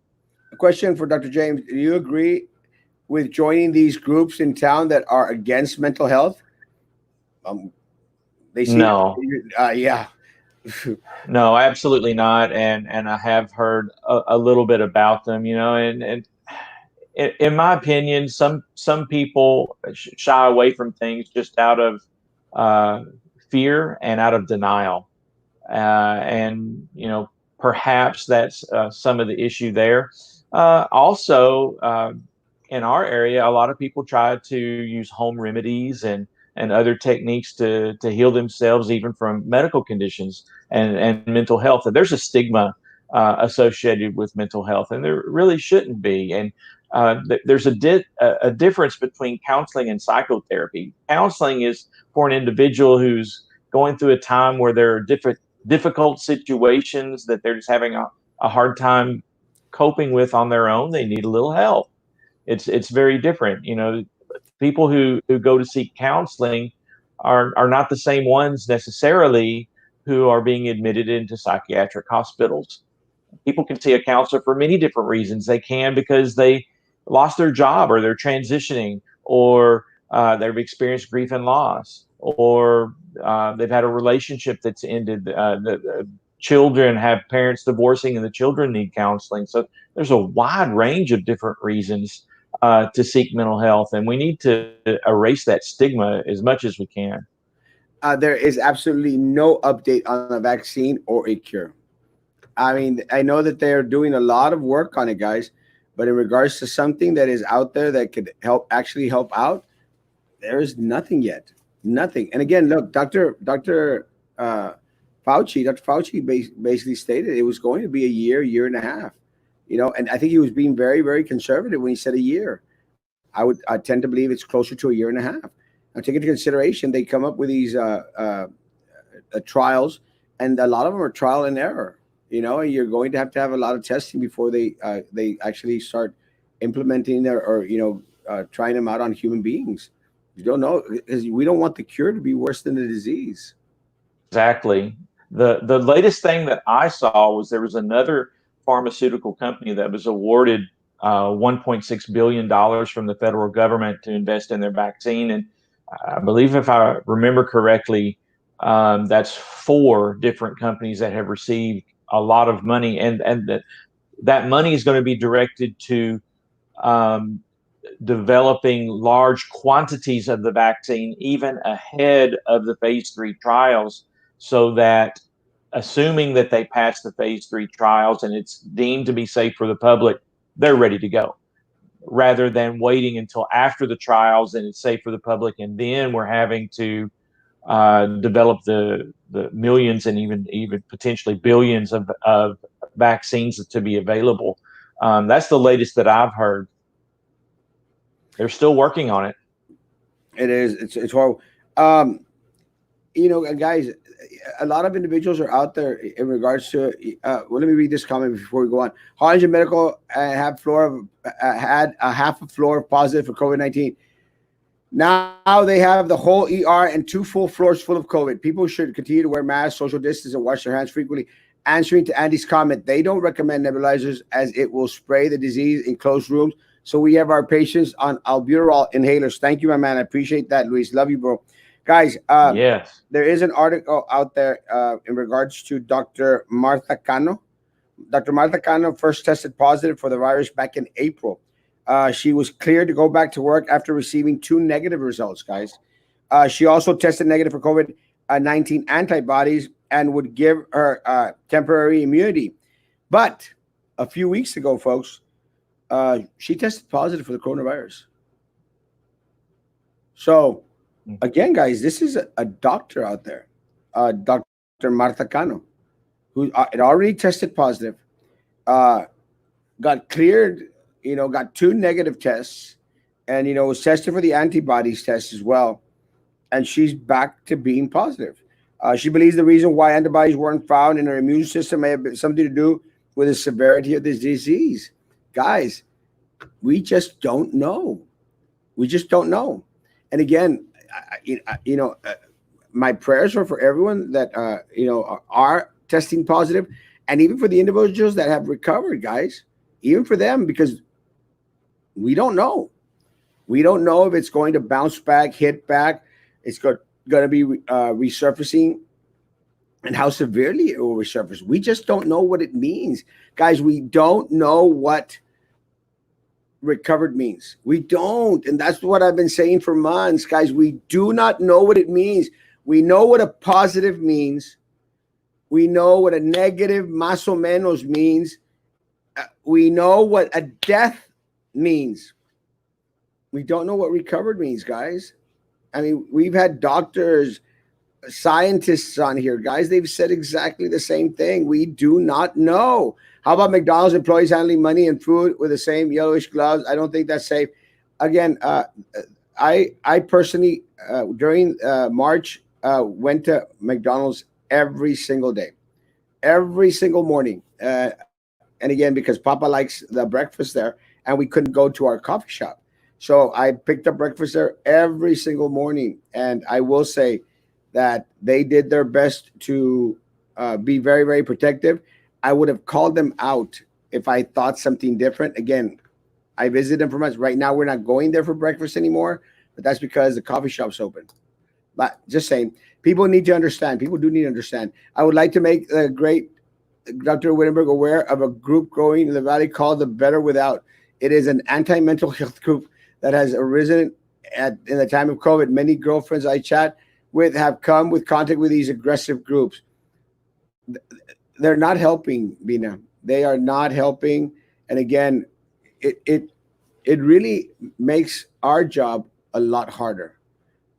A question for Dr. James. Do you agree with joining these groups in town that are against mental health? They seem, no, yeah. no, absolutely not. And I have heard a little bit about them, and in my opinion, some people shy away from things just out of fear and out of denial, and perhaps that's some of the issue there. Also, in our area, a lot of people try to use home remedies and other techniques to heal themselves, even from medical conditions and mental health. And there's a stigma associated with mental health, and there really shouldn't be. And there's a difference between counseling and psychotherapy. Counseling is for an individual who's going through a time where there are difficult situations that they're just having a hard time coping with on their own. They need a little help. It's very different. People who go to seek counseling are not the same ones necessarily who are being admitted into psychiatric hospitals. People can see a counselor for many different reasons. They can because they lost their job, or they're transitioning, or they've experienced grief and loss, or they've had a relationship that's ended. The children have parents divorcing, and the children need counseling. So there's a wide range of different reasons to seek mental health, and we need to erase that stigma as much as we can. There is absolutely no update on a vaccine or a cure. I mean, I know that they're doing a lot of work on it, guys, but in regards to something that is out there that could actually help out, there is nothing yet. Nothing. And again, look, Dr. Fauci basically stated it was going to be a year and a half. And I think he was being very, very conservative when he said a year. I tend to believe it's closer to a year and a half. Now, take into consideration, they come up with these trials, and a lot of them are trial and error. And you're going to have a lot of testing before they actually start implementing or trying them out on human beings. You don't know, because we don't want the cure to be worse than the disease. Exactly. The latest thing that I saw was there was another pharmaceutical company that was awarded $1.6 billion from the federal government to invest in their vaccine. And I believe if I remember correctly, that's 4 different companies that have received a lot of money, and that money is going to be directed to um, developing large quantities of the vaccine even ahead of the phase 3 trials, so that assuming that they pass the phase 3 trials and it's deemed to be safe for the public, they're ready to go, rather than waiting until after the trials and it's safe for the public, and then we're having to develop the millions and even potentially billions of vaccines to be available. That's the latest that I've heard. They're still working on it. It is. It's horrible. Um, guys, a lot of individuals are out there in regards to. Well, let me read this comment before we go on. Harlingen Medical had a half a floor of positive for COVID-19. Now they have the whole ER and 2 full floors full of COVID. People should continue to wear masks, social distance, and wash their hands frequently. Answering to Andy's comment, they don't recommend nebulizers as it will spray the disease in closed rooms. So we have our patients on albuterol inhalers. Thank you, my man. I appreciate that, Luis. Love you, bro. Guys, Yes. there is an article out there in regards to Dr. Martha Cano. Dr. Martha Cano first tested positive for the virus back in April. She was cleared to go back to work after receiving 2 negative results, guys. She also tested negative for COVID 19 antibodies and would give her temporary immunity. But a few weeks ago, folks, she tested positive for the coronavirus. So, again, guys, this is a doctor out there, Dr. Martha Cano, who had already tested positive, uh, got cleared, got 2 negative tests, and, was tested for the antibodies test as well. And she's back to being positive. She believes the reason why antibodies weren't found in her immune system may have been something to do with the severity of this disease. Guys, we just don't know. We just don't know. And again, my prayers are for everyone that are testing positive, and even for the individuals that have recovered, guys. Even for them, because we don't know. We don't know if it's going to bounce back, hit back. It's going to be resurfacing, and how severely it will resurface. We just don't know what it means, guys. We don't know what recovered means. We don't. And that's what I've been saying for months, guys. We do not know what it means. We know what a positive means. We know what a negative, más o menos, means. We know what a death means. We don't know what recovered means, guys. I mean, we've had doctors, scientists on here, guys. They've said exactly the same thing. We do not know. How about McDonald's employees handling money and food with the same yellowish gloves? I don't think that's safe. Again, I personally during March went to McDonald's every single day, every single morning. And again, because Papa likes the breakfast there, and we couldn't go to our coffee shop. So I picked up breakfast there every single morning. And I will say that they did their best to be very, very protective. I would have called them out if I thought something different. Again, I visited them for months. Right now, we're not going there for breakfast anymore, but that's because the coffee shop's open. But just saying, people need to understand. People do need to understand. I would like to make the great Dr. Wittenberg aware of a group growing in the valley called the Better Without. It is an anti-mental health group that has arisen in the time of COVID. Many girlfriends I chat with have come with contact with these aggressive groups. They're not helping, Bina. They are not helping. And again, it really makes our job a lot harder.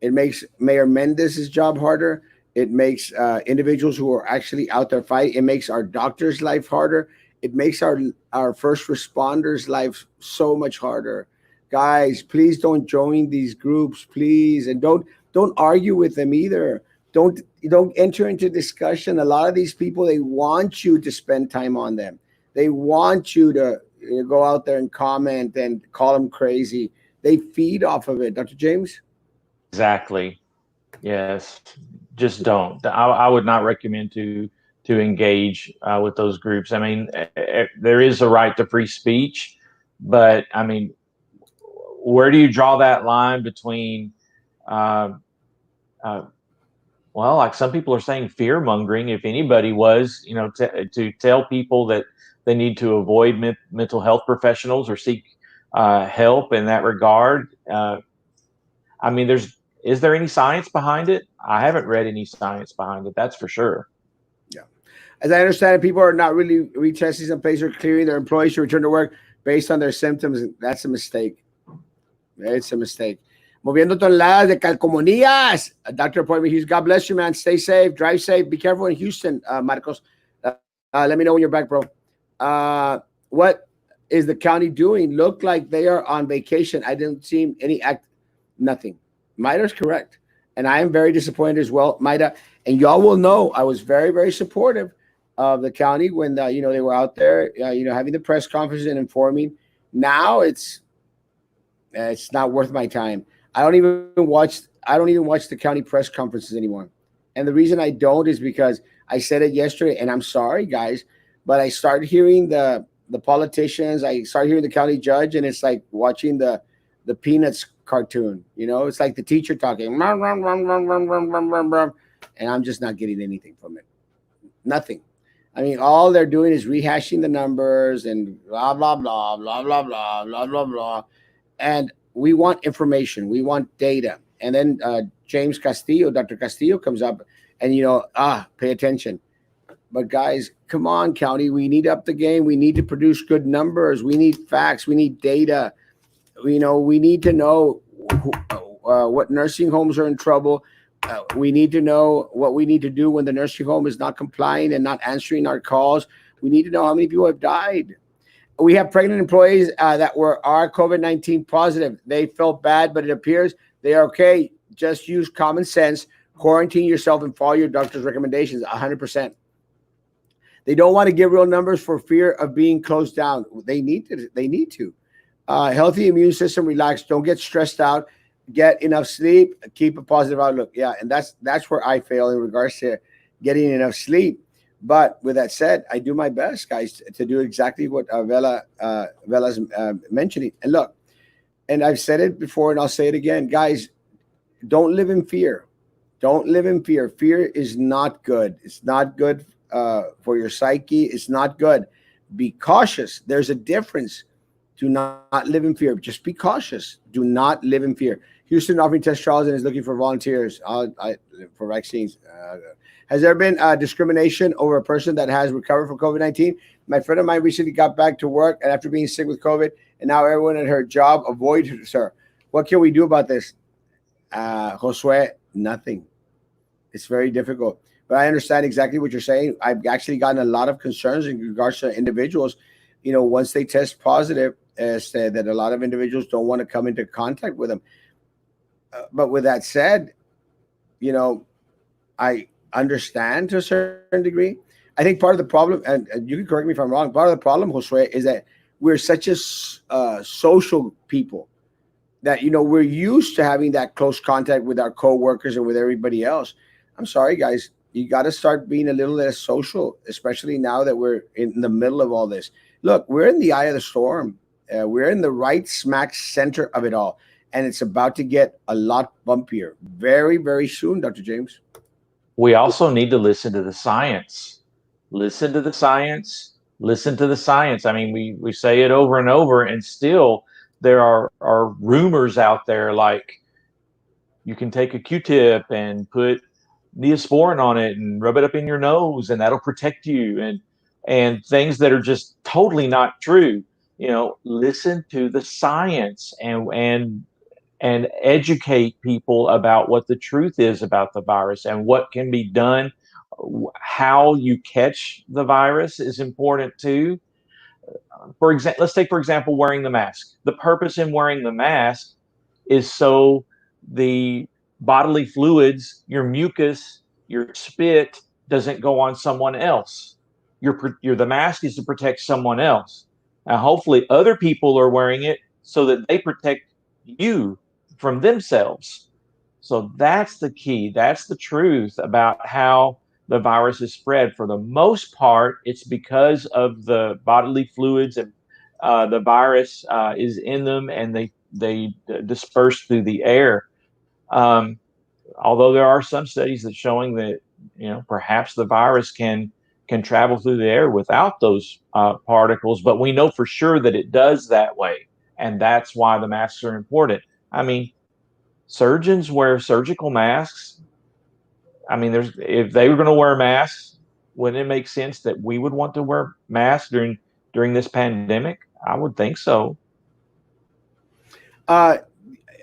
It makes Mayor Mendez's job harder. It makes individuals who are actually out there fighting. It makes our doctors' life harder. It makes our first responders' life so much harder. Guys, please don't join these groups, please, and don't argue with them either. Don't enter into discussion. A lot of these people, they want you to spend time on them. They want you to go out there and comment and call them crazy. They feed off of it. Dr. James? Exactly. Yes. Just don't. I would not recommend to engage with those groups. I mean, there is a right to free speech, but I mean, where do you draw that line between Uh, uh, well, like some people are saying, fear mongering. If anybody was, to tell people that they need to avoid mental health professionals or seek help in that regard. I mean, is there any science behind it? I haven't read any science behind it. That's for sure. Yeah. As I understand it, people are not really retesting some places or clearing their employees to return to work based on their symptoms. That's a mistake. It's a mistake. Moviendo toneladas de calcomanías. Dr. Appointment Hughes, God bless you, man. Stay safe, drive safe, be careful in Houston, Marcos. Let me know when you're back, bro. What is the county doing? Look like they are on vacation. I didn't see any act, nothing. Maida's correct. And I am very disappointed as well, Maida. And y'all will know I was very, very supportive of the county when they were out there, having the press conference and informing. Now it's not worth my time. I don't even watch the county press conferences anymore. And the reason I don't is because I said it yesterday, and I'm sorry, guys, but I started hearing the politicians. I started hearing the county judge, and it's like watching the Peanuts cartoon. It's like the teacher talking, and I'm just not getting anything from it. Nothing. I mean, all they're doing is rehashing the numbers and blah blah blah blah blah blah blah blah blah. And we want information, we want data. And then James Castillo, Dr. Castillo comes up, and pay attention. But guys, come on, county, we need up the game. We need to produce good numbers. We need facts. We need data. We need to know what nursing homes are in trouble. We need to know what we need to do when the nursing home is not complying and not answering our calls. We need to know how many people have died. We have pregnant employees that are COVID-19 positive. They felt bad, but it appears they are okay. Just use common sense, quarantine yourself, and follow your doctor's recommendations 100%. They don't want to give real numbers for fear of being closed down. They need to. They need to. Healthy immune system, relax. Don't get stressed out. Get enough sleep. Keep a positive outlook. Yeah, and that's where I fail in regards to getting enough sleep. But with that said, I do my best, guys, to do exactly what Vela's mentioning. And look, and I've said it before, and I'll say it again, guys. Don't live in fear. Don't live in fear. Fear is not good. It's not good for your psyche. It's not good. Be cautious. There's a difference. Do not live in fear. Just be cautious. Do not live in fear. Houston offering test trials and is looking for volunteers for vaccines. Has there been discrimination over a person that has recovered from COVID-19? My friend of mine recently got back to work and after being sick with COVID, and now everyone at her job avoids her. What can we do about this? Josue, nothing. It's very difficult. But I understand exactly what you're saying. I've actually gotten a lot of concerns in regards to individuals. Once they test positive, said that a lot of individuals don't want to come into contact with them. But with that said, I understand to a certain degree. I think part of the problem, and you can correct me if I'm wrong, part of the problem, Josue, is that we're such a social people that we're used to having that close contact with our coworkers and with everybody else. I'm sorry, guys. You got to start being a little less social, especially now that we're in the middle of all this. Look, we're in the eye of the storm. We're in the right smack center of it all, and it's about to get a lot bumpier very, very soon, Dr. James. We also need to listen to the science. Listen to the science. Listen to the science. I mean, we say it over and over, and still there are rumors out there like you can take a Q-tip and put Neosporin on it and rub it up in your nose, and that'll protect you, and things that are just totally not true. Listen to the science and educate people about what the truth is about the virus and what can be done. How you catch the virus is important too. Let's take for example wearing the mask. The purpose in wearing the mask is so the bodily fluids, your mucus, your spit doesn't go on someone else. The mask is to protect someone else. Now, hopefully, other people are wearing it so that they protect you from themselves. So that's the key. That's the truth about how the virus is spread. For the most part, it's because of the bodily fluids and the virus is in them, and they disperse through the air. Um, Although there are some studies that showing that perhaps the virus can travel through the air without those particles, but we know for sure that it does that way, and that's why the masks are important. I mean, surgeons wear surgical masks. I mean, if they were going to wear masks, wouldn't it make sense that we would want to wear masks during this pandemic? I would think so. Uh,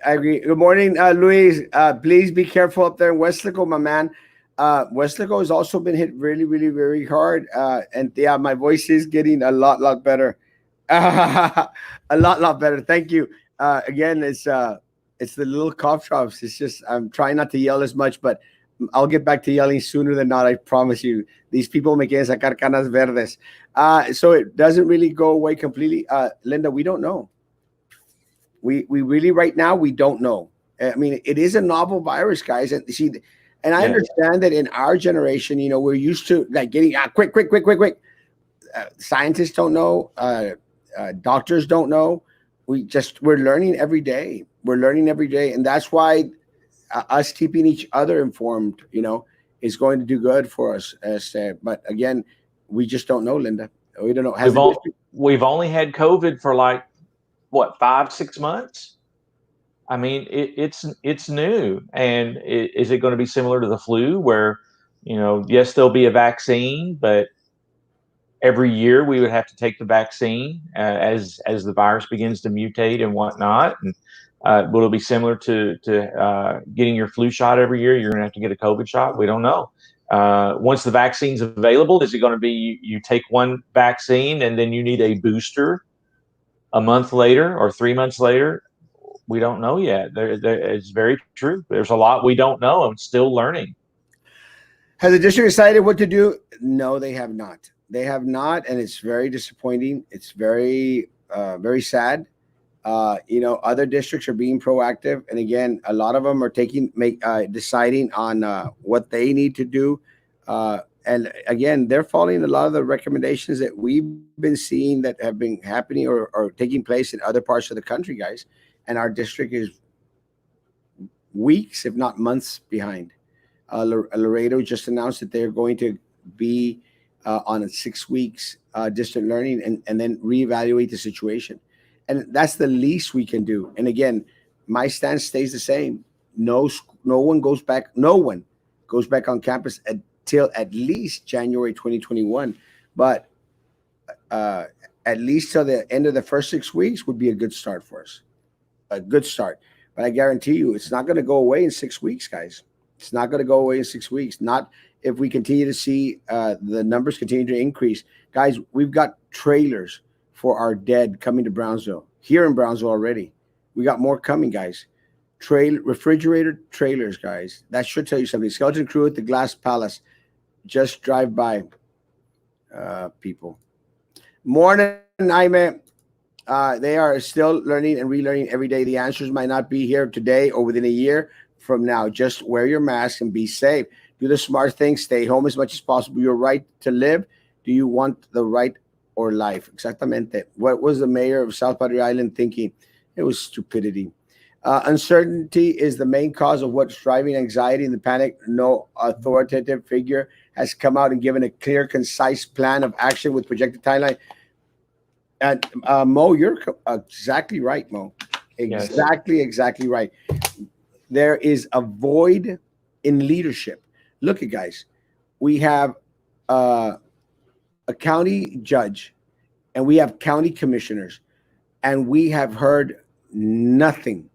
I agree. Good morning, Luis. Please be careful up there in Westlaco, my man. Westlaco has also been hit really, really, very hard. And yeah, my voice is getting a lot better. A lot better. Thank you. Again, it's the little cough drops. It's just I'm trying not to yell as much, but I'll get back to yelling sooner than not. I promise you. These people me quieren sacar canas verdes. So it doesn't really go away completely. Linda, we don't know. We really right now we don't know. I mean, it is a novel virus, guys, and see, and I Yes. understand that in our generation, we're used to like getting quick. Scientists don't know, doctors don't know. We're learning every day. We're learning every day, and that's why us keeping each other informed, is going to do good for us. But again, we just don't know, Linda. We don't know. Has We've the all district? we've only had COVID for like what 5 6 months. I mean, it's new, and is it going to be similar to the flu, where yes, there'll be a vaccine, but every year we would have to take the vaccine as the virus begins to mutate and whatnot. And will it be similar to getting your flu shot every year? You're going to have to get a COVID shot. We don't know. Once the vaccine's available, is it going to be you take one vaccine and then you need a booster a month later or 3 months later? We don't know yet. It's very true. There's a lot we don't know. I'm still learning. Has the district decided what to do? No, they have not. They have not, and it's very disappointing. It's very sad. Other districts are being proactive, and again, a lot of them are deciding on what they need to do. And again, they're following a lot of the recommendations that we've been seeing that have been happening or taking place in other parts of the country, guys. And our district is weeks, if not months, behind. Laredo just announced that they're going to be on a 6 weeks distant learning and then reevaluate the situation. And that's the least we can do. And again, my stance stays the same. No one goes back. No one goes back on campus until at least January 2021. But uh, at least till the end of the first 6 weeks would be a good start for us. A good start. But I guarantee you, it's not going to go away in 6 weeks, guys. It's not going to go away in 6 weeks. Not if we continue to see the numbers continue to increase. Guys, we've got trailers for our dead coming to Brownsville. Here in Brownsville already. We got more coming, guys. Refrigerator trailers, guys. That should tell you something. Skeleton crew at the Glass Palace. Just drive by, people. Morning, Jaime. They are still learning and relearning every day. The answers might not be here today or within a year from now. Just wear your mask and be safe. Do the smart thing. Stay home as much as possible. Your right to live. Do you want the right or life? Exactamente. What was the mayor of South Padre Island thinking? It was stupidity. Uncertainty is the main cause of what's driving anxiety and the panic. No authoritative figure has come out and given a clear, concise plan of action with projected timeline. And Mo, you're exactly right, Mo. Yes. Exactly right. There is a void in leadership. Look at guys, we have uh, a county judge, and we have county commissioners, and we have heard nothing.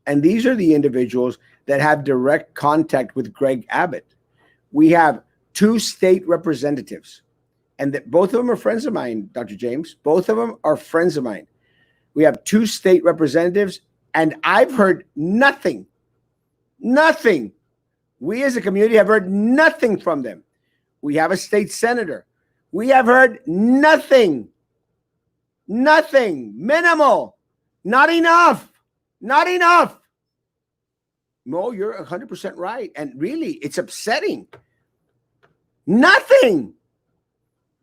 And these are the individuals that have direct contact with Greg Abbott. We have two state representatives, and both of them are friends of mine, Dr. James. Both of them are friends of mine. We have two state representatives, and I've heard nothing. Nothing. We as a community have heard nothing from them. We have a state senator. We have heard nothing. Nothing. Minimal. Not enough. Not enough. Mo, you're 100% right. And really, it's upsetting. Nothing.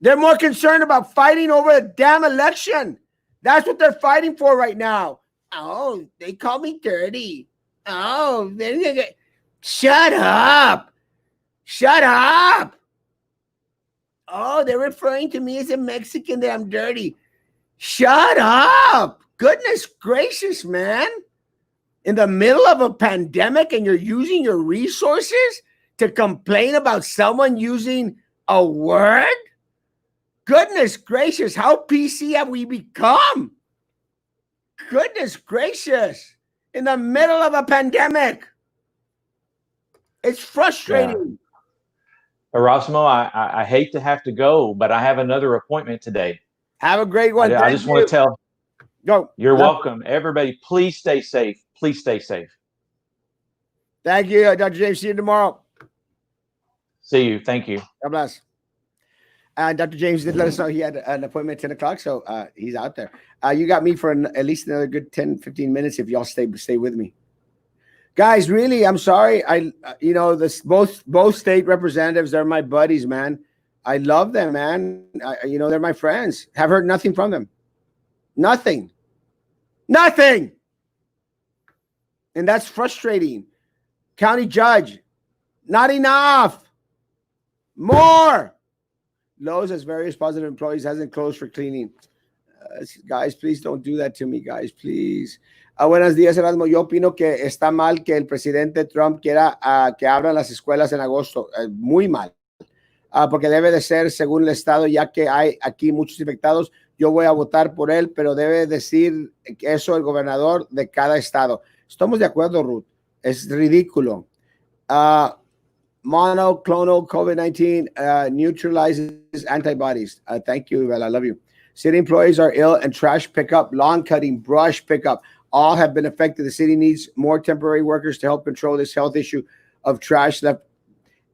They're more concerned about fighting over a damn election. That's what they're fighting for right now. Oh, they call me dirty. Oh, shut up. Shut up. Oh, they're referring to me as a Mexican that I'm dirty. Shut up. Goodness gracious, man. In the middle of a pandemic and you're using your resources to complain about someone using a word? Goodness gracious, how PC have we become? Goodness gracious. In the middle of a pandemic. It's frustrating. Yeah. Erasmo, I hate to have to go, but I have another appointment today. Have a great one. I just want to tell. Go. You're welcome. Everybody, please stay safe. Please stay safe. Thank you, Dr. James. See you tomorrow. See you. Thank you. God bless. Dr. James did let us know he had an appointment at 10 o'clock, so he's out there. You got me for at least another good 10, 15 minutes if y'all stay with me. Guys, really, I'm sorry. Both state representatives, they're my buddies, man. I love them, man. They're my friends. Have heard nothing from them. Nothing. Nothing. And that's frustrating. County judge, not enough. More. Lowe's has various positive employees, hasn't closed for cleaning. Guys, please don't do that to me, guys, please. Buenos días, Erasmo. Yo opino que está mal que el presidente Trump quiera que abran las escuelas en agosto. Muy mal. Porque debe de ser según el estado, ya que hay aquí muchos infectados. Yo voy a votar por él, pero debe decir eso el gobernador de cada estado. Estamos de acuerdo, Ruth. Es ridículo. Monoclonal COVID-19 neutralizes antibodies. Thank you, Val. I love you. City employees are ill and trash pickup, lawn cutting, brush pickup, all have been affected. The city needs more temporary workers to help control this health issue of trash left.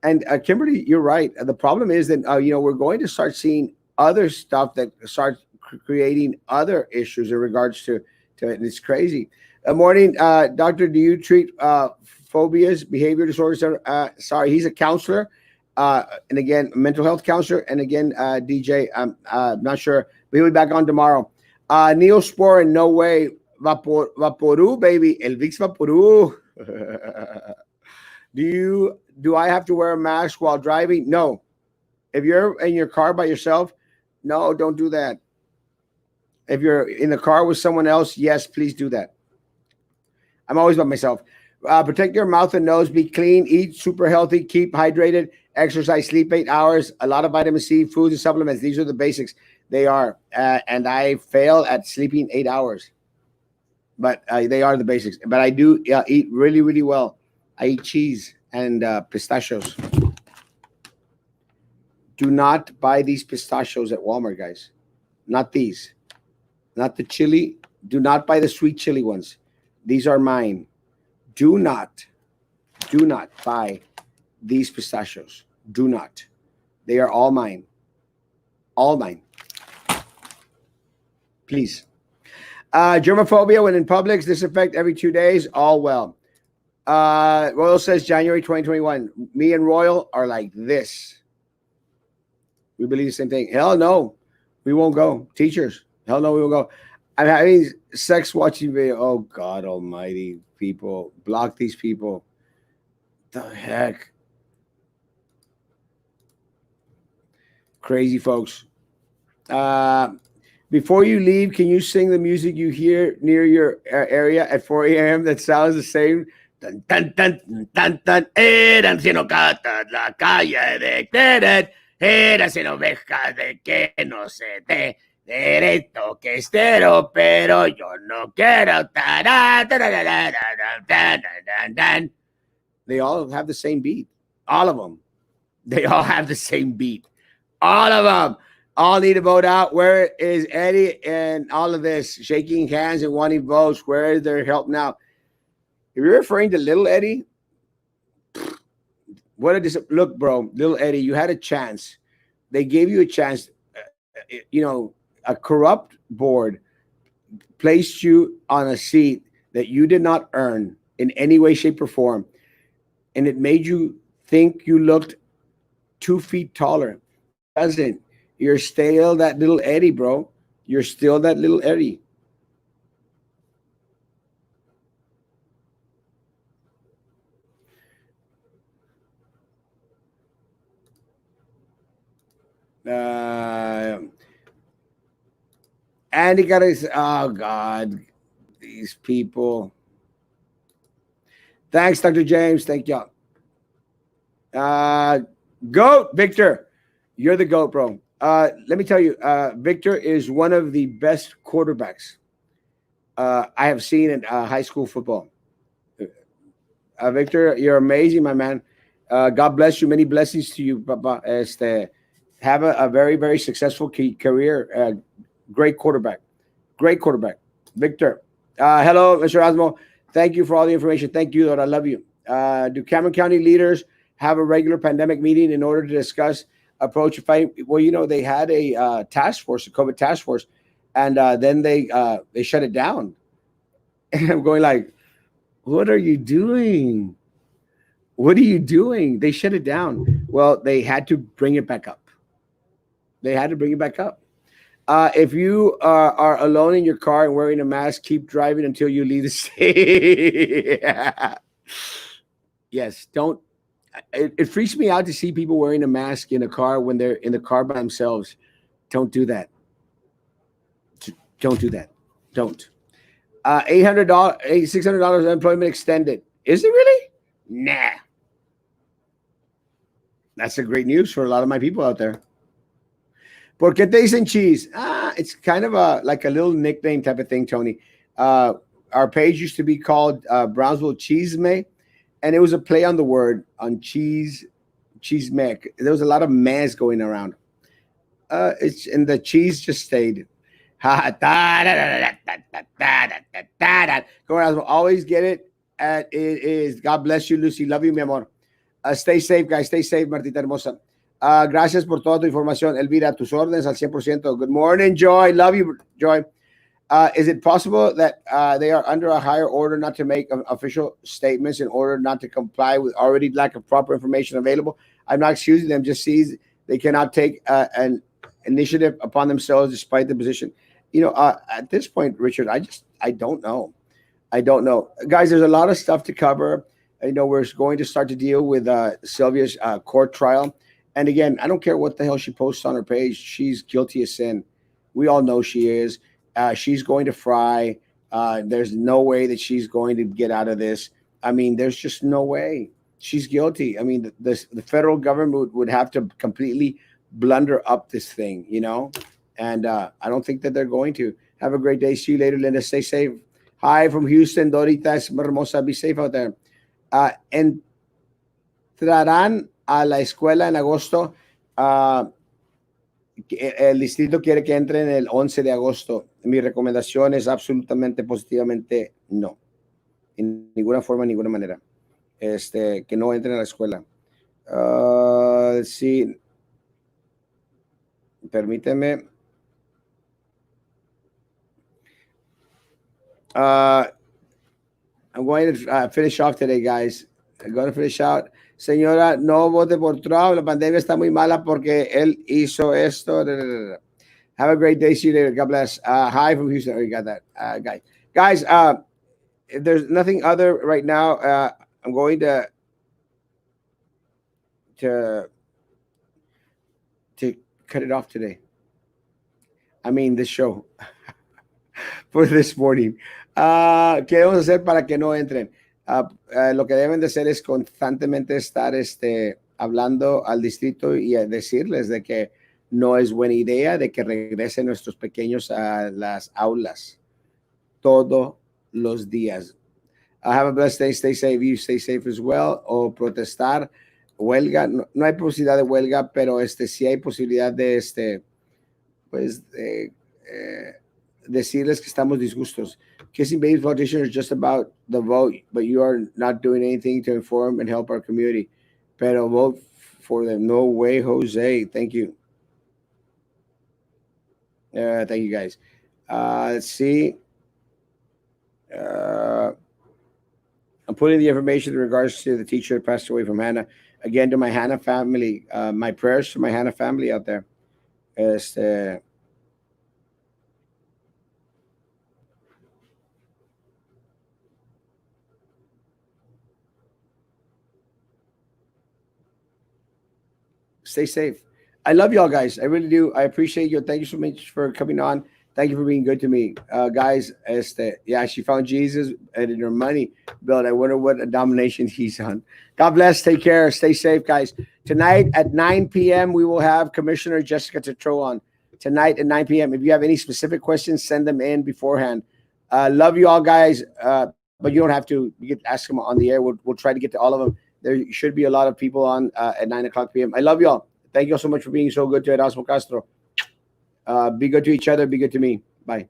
And Kimberly, you're right. The problem is that, we're going to start seeing other stuff that starts creating other issues in regards to it. And it's crazy. Morning, doctor, do you treat phobias, behavior disorders? Sorry, he's a counselor. And again, mental health counselor. And again, DJ, I'm not sure. We'll be back on tomorrow. Neosporin, no way. Vaporu, baby. El Vicks Vaporu. Do I have to wear a mask while driving? No. If you're in your car by yourself, no, don't do that. If you're in the car with someone else, yes, please do that. I'm always by myself. Protect your mouth and nose. Be clean. Eat super healthy. Keep hydrated. Exercise. Sleep 8 hours. A lot of vitamin C, foods and supplements. These are the basics. They are. And I fail at sleeping 8 hours. But they are the basics. But I do eat really, really well. I eat cheese and pistachios. Do not buy these pistachios at Walmart, guys. Not these. Not the chili. Do not buy the sweet chili ones. These are mine. Do not buy these pistachios. Do not. They are all mine. All mine. Please. Germophobia when in Publix. Disinfect every 2 days. All well. Royal says January 2021. Me and Royal are like this. We believe the same thing. Hell no. We won't go. Teachers. Hell no, we won't go. I'm having sex watching video. Oh, God almighty, people. Block these people. The heck? Crazy folks. Before you leave, can you sing the music you hear near your area at 4 a.m. that sounds the same? Tan, tan, tan, tan, tan. Eran sin ocatas la calle de Querer. Eran sin ovejas de que no se dé. Derecho que estero, pero yo no quiero. They all have the same beat. All of them. They all have the same beat. All of them. All need to vote out. Where is Eddie and all of this? Shaking hands and wanting votes. Where is their help now? If you're referring to Little Eddie, look, bro, Little Eddie, you had a chance. They gave you a chance. A corrupt board placed you on a seat that you did not earn in any way, shape, or form. And it made you think you looked 2 feet taller. Doesn't. You're still that little Eddie, bro. You're still that little Eddie. Uh, Andy got his. Oh God, these people. Thanks, Dr. James. Thank y'all. Uh, Goat Victor, you're the goat, bro. Let me tell you, Victor is one of the best quarterbacks I have seen in high school football. Victor, you're amazing, my man. God bless you. Many blessings to you, Papa. Have a very, very successful career. Great quarterback. Great quarterback. Victor. Hello, Mr. Erasmo. Thank you for all the information. Thank you, Lord. I love you. Do Cameron County leaders have a regular pandemic meeting in order to discuss approach to fighting? Well, they had a task force, a COVID task force, and then they shut it down. And I'm going like, what are you doing? What are you doing? They shut it down. Well, they had to bring it back up. They had to bring it back up. If you are alone in your car and wearing a mask, keep driving until you leave the state. Yes, don't. It freaks me out to see people wearing a mask in a car when they're in the car by themselves. Don't do that. Don't do that. Don't. $800, $600 unemployment extended. Is it really? Nah. That's a great news for a lot of my people out there. ¿Por qué te dicen cheese? It's kind of like a little nickname type of thing, Tony. Our page used to be called Brownsville Cheese May, and it was a play on the word on cheese mac. There was a lot of mass going around. It's and the cheese just stayed. Go around. Always get it. It is. God bless you, Lucy. Love you, mi amor. Stay safe, guys. Stay safe, Martita Hermosa. Gracias por toda tu información, Elvira. Tus órdenes al 100%. Good morning, Joy. Love you, Joy. Is it possible that they are under a higher order not to make official statements in order not to comply with already lack of proper information available? I'm not excusing them, just sees they cannot take an initiative upon themselves despite the position. At this point, Richard, I don't know. I don't know. Guys, there's a lot of stuff to cover. We're going to start to deal with Sylvia's court trial. And again, I don't care what the hell she posts on her page. She's guilty of sin. We all know she is. She's going to fry. There's no way that she's going to get out of this. I mean, there's just no way. She's guilty. I mean, the federal government would have to completely blunder up this thing, And I don't think that they're going to. Have a great day. See you later, Linda. Stay safe. Hi from Houston, Doritas, Hermosa. Be safe out there. Entrarán a la escuela en agosto. El distrito quiere que entren el 11 de agosto. Mi recomendación es absolutamente positivamente no. En ninguna forma, en ninguna manera. Que no entren a la escuela. Sí. Permíteme. I'm going to finish off today, guys. I'm going to finish out. Señora, no vote por Trump. La pandemia está muy mala porque él hizo esto. Have a great day. See you later. God bless. Hi from Houston. Oh, you got that, guy. Guys, if there's nothing other right now, I'm going to cut it off today. I mean, this show for this morning. ¿Qué debemos hacer para que no entren? Lo que deben de hacer es constantemente estar hablando al distrito y decirles de que no es buena idea de que regresen nuestros pequeños a las aulas todos los días. Have a blessed day, stay safe, you stay safe as well. O protestar, huelga, no hay posibilidad de huelga, pero sí hay posibilidad de decirles que estamos disgustos. Kissing babies politicians are just about the vote, but you are not doing anything to inform and help our community. Pero vote for them. No way, Jose. Thank you. Thank you, guys. Let's see. I'm putting the information in regards to the teacher that passed away from Hannah. Again, to my Hannah family, my prayers to my Hannah family out there. Stay safe. I love y'all guys. I really do. I appreciate you. Thank you so much for coming on. Thank you for being good to me, guys. Yeah, she found Jesus and in her money bill. I wonder what a domination he's on. God bless. Take care. Stay safe, guys. Tonight at 9 p.m. we will have Commissioner Jessica Tetro on. Tonight at 9 p.m. If you have any specific questions, send them in beforehand. Love you all, guys. But you don't have to. You can ask them on the air. We'll try to get to all of them. There should be a lot of people on at 9 o'clock p.m. I love y'all. Thank you all so much for being so good to Erasmo Castro. Be good to each other. Be good to me. Bye.